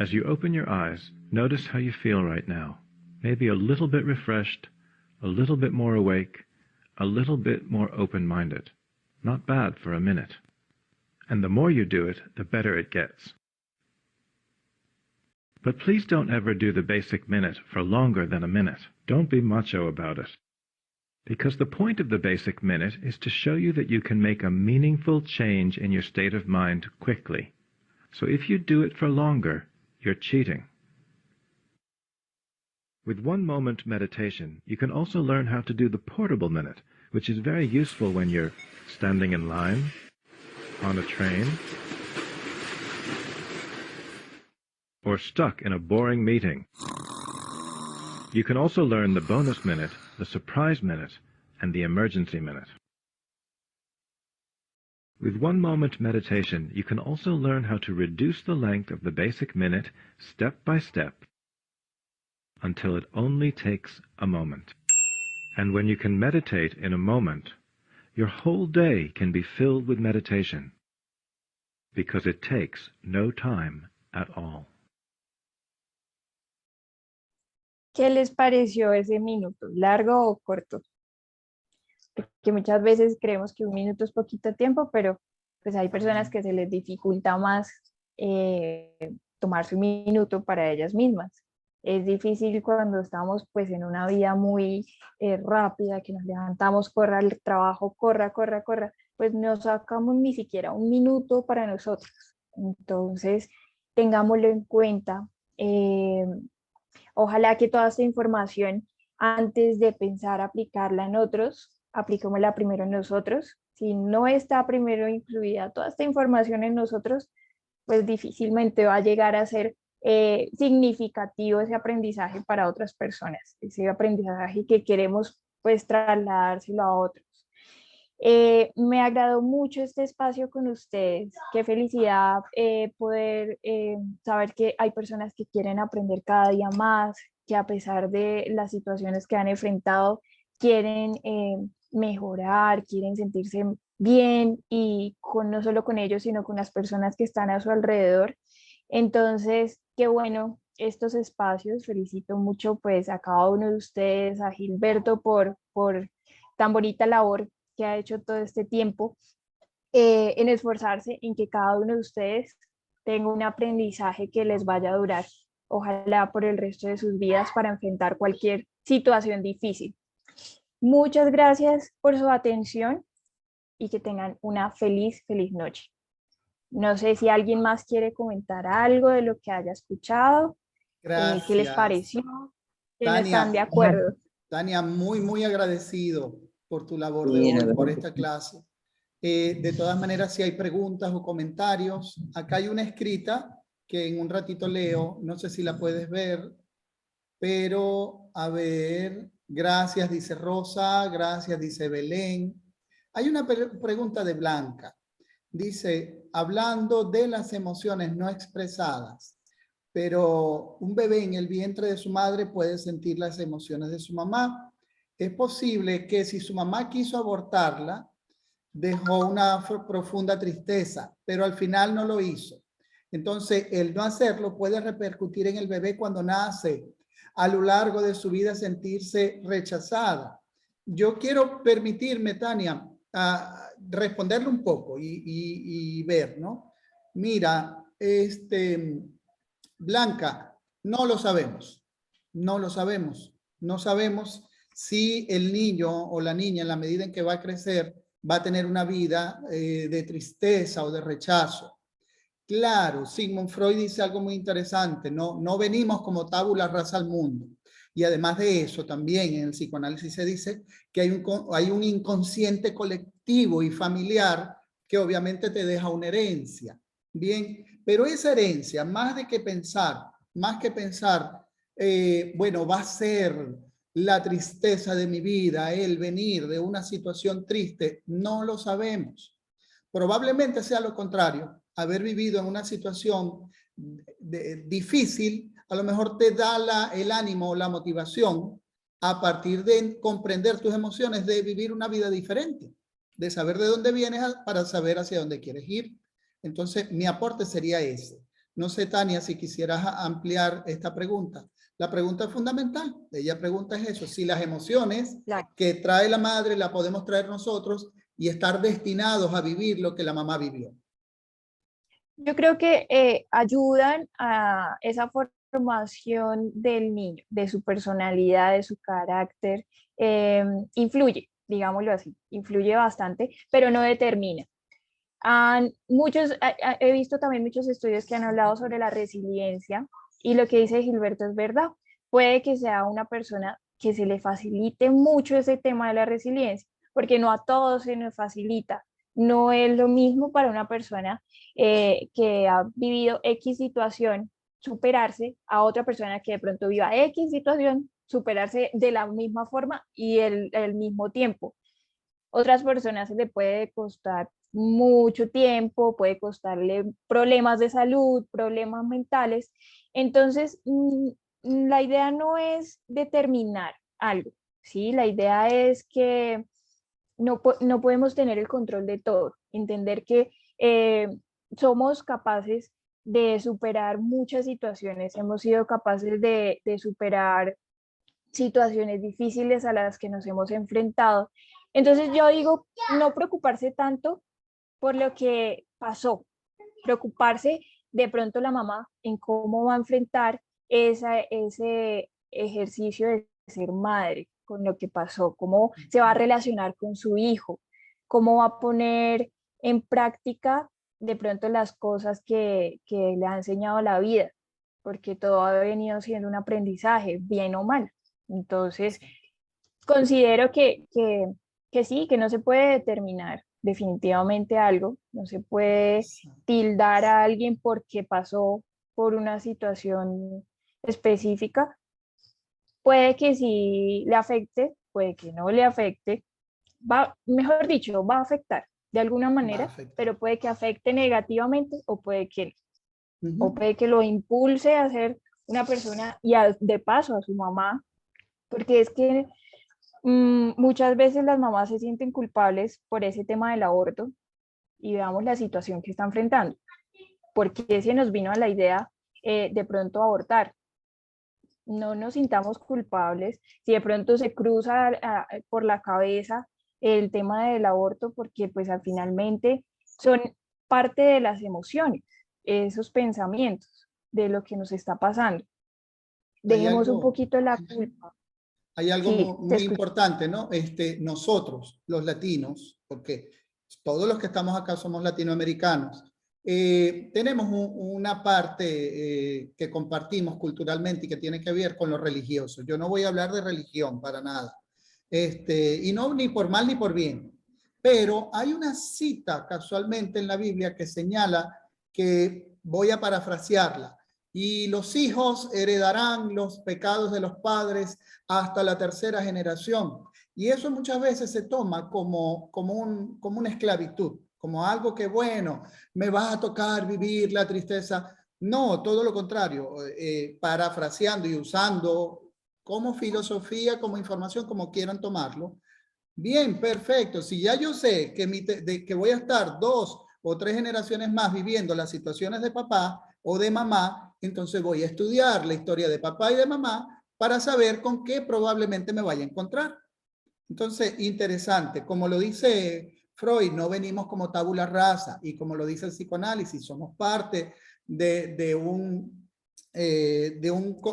As you open your eyes, notice how you feel right now. Maybe a little bit refreshed, a little bit more awake, a little bit more open-minded. Not bad for a minute. And the more you do it, the better it gets. But please don't ever do the basic minute for longer than a minute. Don't be macho about it. Because the point of the basic minute is to show you that you can make a meaningful change in your state of mind quickly. So if you do it for longer, you're cheating. With one-moment meditation, you can also learn how to do the portable minute, which is very useful when you're standing in line, on a train, or stuck in a boring meeting. You can also learn the bonus minute, the surprise minute, and the emergency minute. With one-moment meditation, you can also learn how to reduce the length of the basic minute step by step until it only takes a moment. And when you can meditate in a moment, your whole day can be filled with meditation, because it takes no time at all. ¿Qué les pareció ese minuto? ¿Largo o corto? Porque muchas veces creemos que un minuto es poquito tiempo, pero pues hay personas que se les dificulta más tomarse un minuto para ellas mismas. Es difícil cuando estamos pues en una vida muy rápida, que nos levantamos, corra el trabajo, corra, pues no sacamos ni siquiera un minuto para nosotros. Entonces, tengámoslo en cuenta. Ojalá que toda esta información, antes de pensar aplicarla en otros, apliquémosla primero en nosotros. Si no está primero incluida toda esta información en nosotros, pues difícilmente va a llegar a ser significativo ese aprendizaje para otras personas, ese aprendizaje que queremos pues trasladárselo a otros. Me agradó mucho este espacio con ustedes. Qué felicidad poder saber que hay personas que quieren aprender cada día más, que a pesar de las situaciones que han enfrentado, quieren mejorar, quieren sentirse bien y no solo con ellos, sino con las personas que están a su alrededor. Entonces, qué bueno estos espacios. Felicito mucho pues a cada uno de ustedes, a Gilberto por tan bonita labor que ha hecho todo este tiempo en esforzarse en que cada uno de ustedes tenga un aprendizaje que les vaya a durar, ojalá por el resto de sus vidas, para enfrentar cualquier situación difícil. Muchas gracias por su atención y que tengan una feliz noche. No sé si alguien más quiere comentar algo de lo que haya escuchado. Gracias. ¿Qué les pareció? ¿Que no Tania, están de acuerdo? Tania, muy agradecido por tu labor de hoy, por esta clase. De todas maneras, si hay preguntas o comentarios, acá hay una escrita que en un ratito leo, no sé si la puedes ver, pero a ver, gracias, dice Rosa, gracias, dice Belén. Hay una pregunta de Blanca. Dice, hablando de las emociones no expresadas, pero un bebé en el vientre de su madre puede sentir las emociones de su mamá. Es posible que si su mamá quiso abortarla, dejó una profunda tristeza, pero al final no lo hizo. Entonces, el no hacerlo puede repercutir en el bebé cuando nace, a lo largo de su vida sentirse rechazada. Yo quiero permitirme, Tania, responderle un poco y ver, ¿no? Mira, Blanca, no lo sabemos, no sabemos si el niño o la niña en la medida en que va a crecer va a tener una vida de tristeza o de rechazo. Claro, Sigmund Freud dice algo muy interesante, no venimos como tabula rasa al mundo. Y además de eso, también en el psicoanálisis se dice que hay un inconsciente colectivo y familiar que obviamente te deja una herencia. Bien, pero esa herencia, más que pensar, bueno, va a ser la tristeza de mi vida, el venir de una situación triste, no lo sabemos. Probablemente sea lo contrario, haber vivido en una situación difícil, a lo mejor te da el ánimo o la motivación a partir de comprender tus emociones, de vivir una vida diferente, de saber de dónde vienes para saber hacia dónde quieres ir. Entonces, mi aporte sería ese. No sé, Tania, si quisieras ampliar esta pregunta. La pregunta es fundamental. Ella pregunta es eso, si las emociones que trae la madre la podemos traer nosotros y estar destinados a vivir lo que la mamá vivió. Yo creo que ayudan a esa formación del niño, de su personalidad, de su carácter. Influye, digámoslo así, influye bastante, pero no determina. He visto también muchos estudios que han hablado sobre la resiliencia y lo que dice Gilberto es verdad. puede que sea una persona que se le facilite mucho ese tema de la resiliencia, porque no a todos se nos facilita. No es lo mismo para una persona que ha vivido X situación superarse a otra persona que de pronto viva X situación, superarse de la misma forma y el mismo tiempo. Otras personas se le puede costar mucho tiempo, puede costarle problemas de salud, problemas mentales. Entonces, la idea no es determinar algo, ¿sí? La idea es que no podemos tener el control de todo, entender que somos capaces de superar muchas situaciones, hemos sido capaces de superar situaciones difíciles a las que nos hemos enfrentado. Entonces yo digo, no preocuparse tanto por lo que pasó, preocuparse de pronto la mamá en cómo va a enfrentar ese ejercicio de ser madre con lo que pasó, cómo se va a relacionar con su hijo, cómo va a poner en práctica de pronto las cosas que le ha enseñado la vida, porque todo ha venido siendo un aprendizaje, bien o mal. Entonces, considero que sí, que no se puede determinar definitivamente algo, no se puede tildar a alguien porque pasó por una situación específica. Puede que sí le afecte, puede que no le afecte, mejor dicho, va a afectar de alguna manera, pero puede que afecte negativamente o puede que lo impulse a ser una persona y de paso a su mamá, porque es que muchas veces las mamás se sienten culpables por ese tema del aborto y veamos la situación que está enfrentando. ¿Por qué se nos vino a la idea de pronto abortar? No nos sintamos culpables si de pronto se cruza por la cabeza el tema del aborto, porque pues al finalmente son parte de las emociones, esos pensamientos de lo que nos está pasando. Dejemos un poquito la culpa. Hay algo Sí, muy importante, ¿no? Nosotros, los latinos, porque todos los que estamos acá somos latinoamericanos, tenemos una parte que compartimos culturalmente y que tiene que ver con lo religioso. Yo no voy a hablar de religión para nada, y no ni por mal ni por bien, pero hay una cita casualmente en la Biblia que señala, que voy a parafrasearla: y los hijos heredarán los pecados de los padres hasta la tercera generación. Y eso muchas veces se toma como una esclavitud, como algo que, bueno, me va a tocar vivir la tristeza. No, todo lo contrario, parafraseando y usando como filosofía, como información, como quieran tomarlo. Bien, perfecto. Si ya yo sé que voy a estar 2 o 3 generaciones más viviendo las situaciones de papá o de mamá, entonces voy a estudiar la historia de papá y de mamá para saber con qué probablemente me vaya a encontrar. Entonces, interesante. Como lo dice Freud, no venimos como tabula rasa, y como lo dice el psicoanálisis, somos parte de un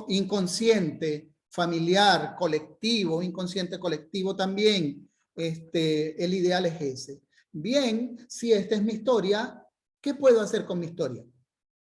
inconsciente familiar, colectivo, inconsciente colectivo también. El ideal es ese. Bien, si esta es mi historia, ¿qué puedo hacer con mi historia?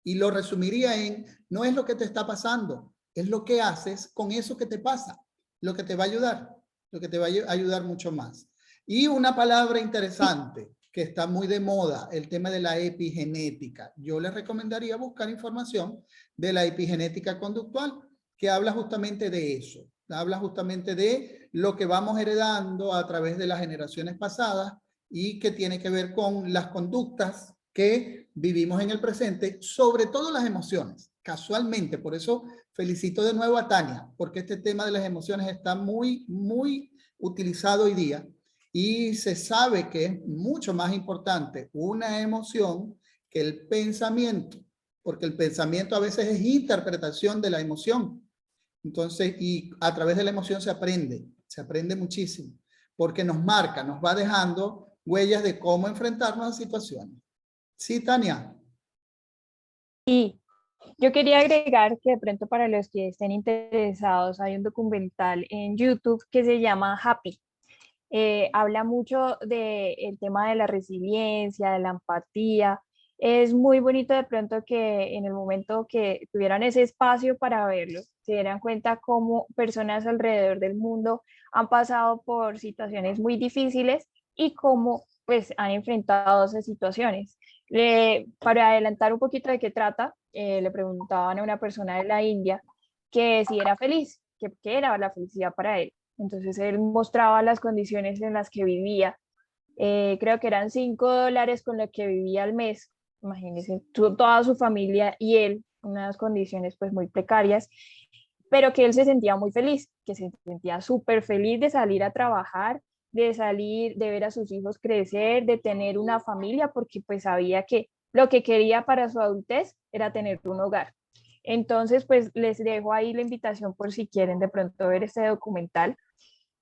Y lo resumiría en, no es lo que te está pasando, es lo que haces con eso que te pasa, lo que te va a ayudar, lo que te va a ayudar mucho más. Y una palabra interesante que está muy de moda, el tema de la epigenética. Yo les recomendaría buscar información de la epigenética conductual, que habla justamente de eso, habla justamente de lo que vamos heredando a través de las generaciones pasadas y que tiene que ver con las conductas que vivimos en el presente, sobre todo las emociones, casualmente. Por eso felicito de nuevo a Tania, porque este tema de las emociones está muy, muy utilizado hoy día, y se sabe que es mucho más importante una emoción que el pensamiento, porque el pensamiento a veces es interpretación de la emoción. Entonces, y a través de la emoción se aprende muchísimo, porque nos marca, nos va dejando huellas de cómo enfrentarnos a situaciones. Sí, Tania. Y yo quería agregar que de pronto para los que estén interesados hay un documental en YouTube que se llama Happy. Habla mucho del tema de la resiliencia, de la empatía, Es muy bonito de pronto que en el momento que tuvieran ese espacio para verlo, se dieran cuenta cómo personas alrededor del mundo han pasado por situaciones muy difíciles y cómo pues han enfrentado esas situaciones. Para adelantar un poquito de qué trata, le preguntaban a una persona de la India que si era feliz, que qué era la felicidad para él. Entonces él mostraba las condiciones en las que vivía. Creo que eran $5 con lo que vivía al mes. Imagínense, toda su familia y él, unas condiciones pues muy precarias, pero que él se sentía muy feliz, que se sentía súper feliz de salir a trabajar, de salir, de ver a sus hijos crecer, de tener una familia, porque pues sabía que lo que quería para su adultez era tener un hogar. Entonces, pues les dejo ahí la invitación por si quieren de pronto ver este documental.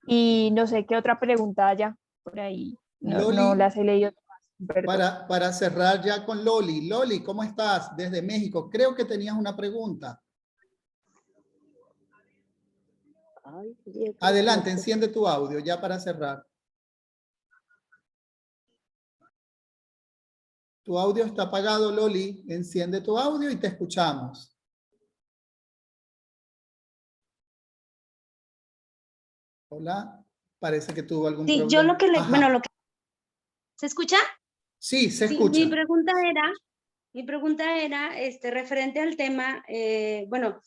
Y no sé qué otra pregunta haya por ahí. No Loli, las he leído todas, Humberto. para cerrar ya con Loli. Loli, ¿cómo estás? Desde México. Creo que tenías una pregunta. Adelante, enciende tu audio ya para cerrar. Tu audio está apagado, Loli. Enciende tu audio y te escuchamos. Hola, parece que tuvo algún Sí, problema. yo lo que le, Ajá. bueno, lo que, ¿se escucha? Sí, se Sí, escucha. mi pregunta era, referente al tema, bueno,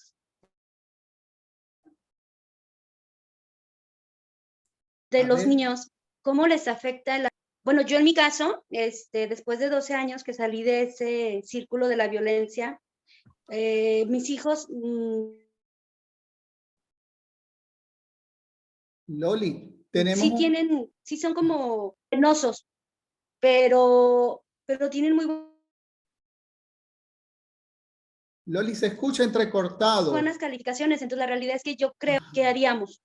de A los ver. niños, ¿cómo les afecta bueno, yo en mi caso, después de 12 años que salí de ese círculo de la violencia, mis hijos, Loli, tenemos sí son como penosos, pero tienen muy Loli, se escucha entrecortado. buenas calificaciones, entonces la realidad es que yo creo que haríamos.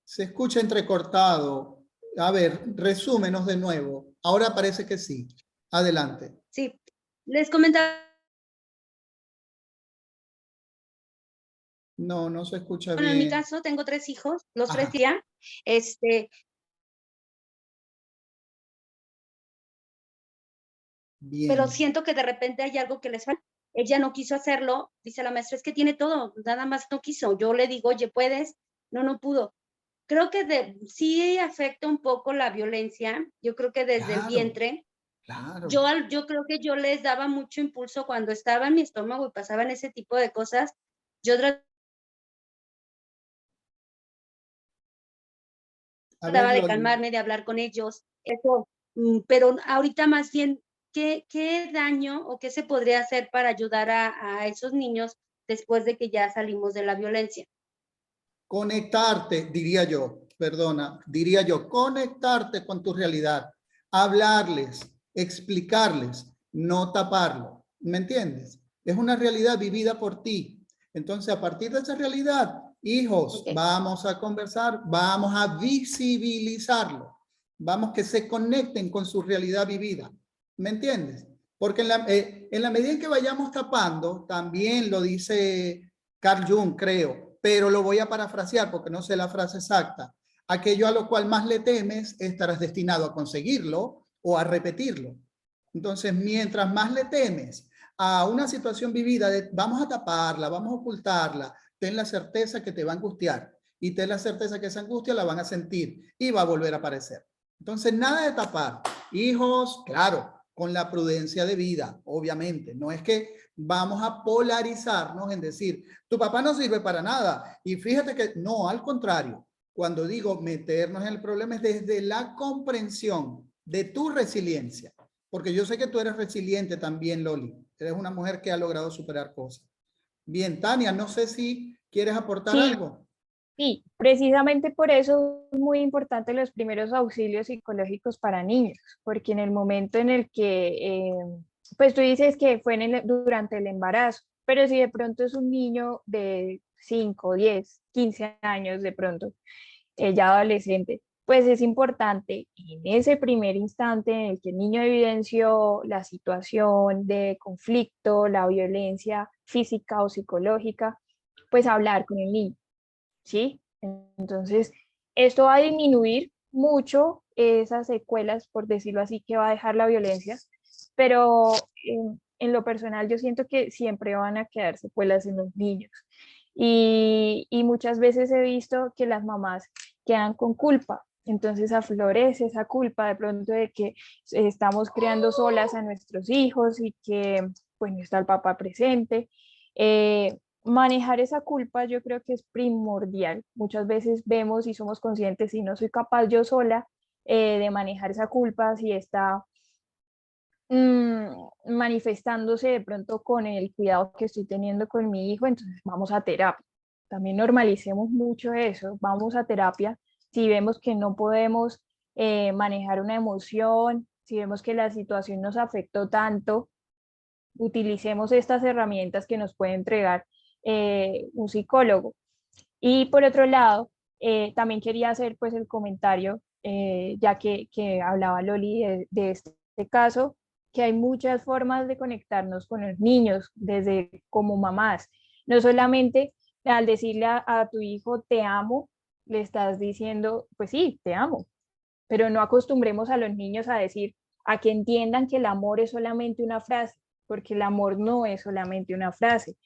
Se escucha entrecortado. A ver, resúmenos de nuevo. Ahora parece que sí. Adelante. Sí, les comentaba. No se escucha Bueno, bien. en mi caso tengo 3 hijos, los Ajá. 3 ya, Bien. pero siento que de repente hay algo que les falta. Ella no quiso hacerlo, dice la maestra, es que tiene todo, nada más no quiso. Yo le digo, oye, ¿puedes? No pudo. Creo que sí afecta un poco la violencia, yo creo que desde el vientre. Claro. Yo creo que yo les daba mucho impulso cuando estaba en mi estómago y pasaban ese tipo de cosas. Yo trataba de calmarme, de hablar con ellos, eso, pero ahorita más bien, ¿qué daño o qué se podría hacer para ayudar a esos niños después de que ya salimos de la violencia? Conectarte, diría yo, conectarte con tu realidad, hablarles, explicarles, no taparlo, ¿me entiendes? Es una realidad vivida por ti. Entonces, a partir de esa realidad, hijos, vamos a conversar, vamos a visibilizarlo, vamos que se conecten con su realidad vivida, ¿me entiendes? Porque en la medida en que vayamos tapando, también lo dice Carl Jung, creo, pero lo voy a parafrasear porque no sé la frase exacta. Aquello a lo cual más le temes, estarás destinado a conseguirlo o a repetirlo. Entonces, mientras más le temes a una situación vivida, vamos a taparla, vamos a ocultarla, ten la certeza que te va a angustiar y ten la certeza que esa angustia la van a sentir y va a volver a aparecer. Entonces, nada de tapar. Hijos, claro, con la prudencia de vida, obviamente. No es que vamos a polarizarnos en decir, tu papá no sirve para nada. Y fíjate que no, al contrario. Cuando digo meternos en el problema es desde la comprensión de tu resiliencia. Porque yo sé que tú eres resiliente también, Loli. Eres una mujer que ha logrado superar cosas. Bien, Tania, no sé si quieres aportar algo. Sí, precisamente por eso es muy importante los primeros auxilios psicológicos para niños, porque en el momento en el que, pues tú dices que fue durante el embarazo, pero si de pronto es un niño de 5, 10, 15 años de pronto, ya adolescente, pues es importante en ese primer instante en el que el niño evidenció la situación de conflicto, la violencia física o psicológica, pues hablar con el niño. ¿Sí? Entonces, esto va a disminuir mucho esas secuelas, por decirlo así, que va a dejar la violencia, pero en lo personal yo siento que siempre van a quedar secuelas en los niños. Y muchas veces he visto que las mamás quedan con culpa. Entonces aflorece esa culpa de pronto de que estamos criando solas a nuestros hijos y que pues no está el papá presente. Manejar esa culpa yo creo que es primordial. Muchas veces vemos y somos conscientes si no soy capaz yo sola de manejar esa culpa, si está manifestándose de pronto con el cuidado que estoy teniendo con mi hijo, entonces vamos a terapia. También normalicemos mucho eso, vamos a terapia si vemos que no podemos manejar una emoción, si vemos que la situación nos afectó tanto, utilicemos estas herramientas que nos puede entregar un psicólogo. Y por otro lado, también quería hacer pues el comentario, ya que hablaba Loli de este caso, que hay muchas formas de conectarnos con los niños, desde como mamás. No solamente al decirle a tu hijo te amo, le estás diciendo, pues sí, te amo, pero no acostumbremos a los niños a decir, a que entiendan que el amor es solamente una frase, porque el amor no es solamente una frase.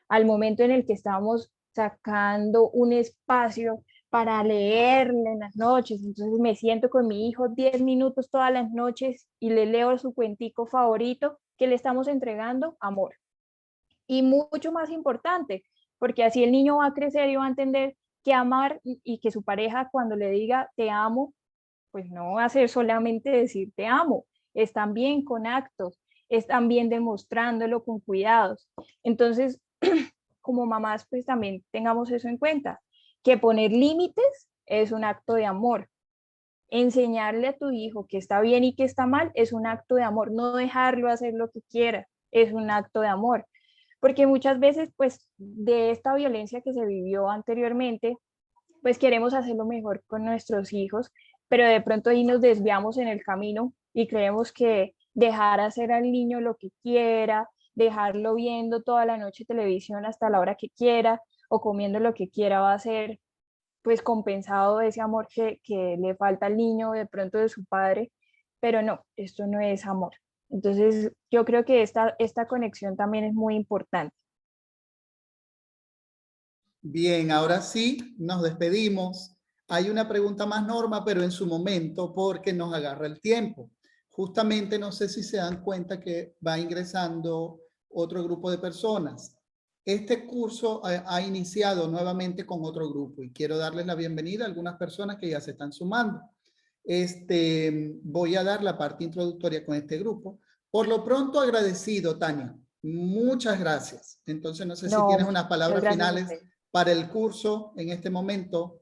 Al momento en el que estamos sacando un espacio para leerle en las noches, entonces me siento con mi hijo 10 minutos todas las noches y le leo su cuentico favorito, que le estamos entregando amor. Y mucho más importante, porque así el niño va a crecer y va a entender que amar y que su pareja cuando le diga te amo, pues no va a ser solamente decir te amo, es también con actos, es también demostrándolo con cuidados. Entonces, como mamás, pues también tengamos eso en cuenta, que poner límites es un acto de amor. Enseñarle a tu hijo que está bien y que está mal es un acto de amor. No dejarlo hacer lo que quiera es un acto de amor. Porque muchas veces, pues, de esta violencia que se vivió anteriormente, pues queremos hacerlo mejor con nuestros hijos, pero de pronto ahí nos desviamos en el camino y creemos que dejar hacer al niño lo que quiera, dejarlo viendo toda la noche televisión hasta la hora que quiera o comiendo lo que quiera va a ser pues compensado ese amor que le falta al niño de pronto de su padre, pero no, esto no es amor. Entonces yo creo que esta conexión también es muy importante. Bien, ahora sí, nos despedimos. Hay una pregunta más, Norma, pero en su momento porque nos agarra el tiempo. Justamente no sé si se dan cuenta que va ingresando otro grupo de personas. Este curso ha iniciado nuevamente con otro grupo y quiero darles la bienvenida a algunas personas que ya se están sumando. Voy a dar la parte introductoria con este grupo. Por lo pronto agradecido, Tania. Muchas gracias. Entonces no sé si tienes unas palabras finales para el curso en este momento.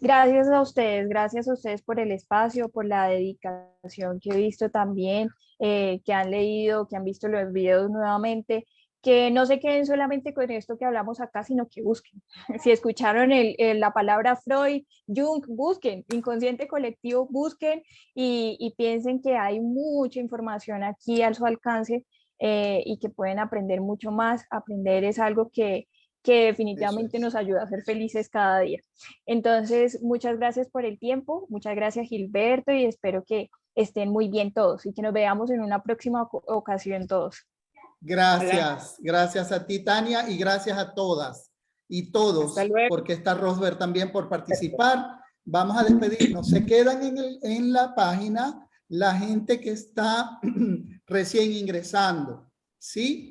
Gracias a ustedes por el espacio, por la dedicación que he visto también, que han leído, que han visto los videos nuevamente, que no se queden solamente con esto que hablamos acá, sino que busquen. Si escucharon la palabra Freud, Jung, busquen, inconsciente colectivo, busquen y piensen que hay mucha información aquí a su alcance y que pueden aprender mucho más. Aprender es algo que definitivamente nos ayuda a ser felices cada día. Entonces, muchas gracias por el tiempo, muchas gracias Gilberto y espero que estén muy bien todos y que nos veamos en una próxima ocasión todos. Gracias, gracias a ti Tania y gracias a todas y todos, porque está Rosberg también por participar. Vamos a despedirnos, se quedan en la página la gente que está recién ingresando, ¿sí?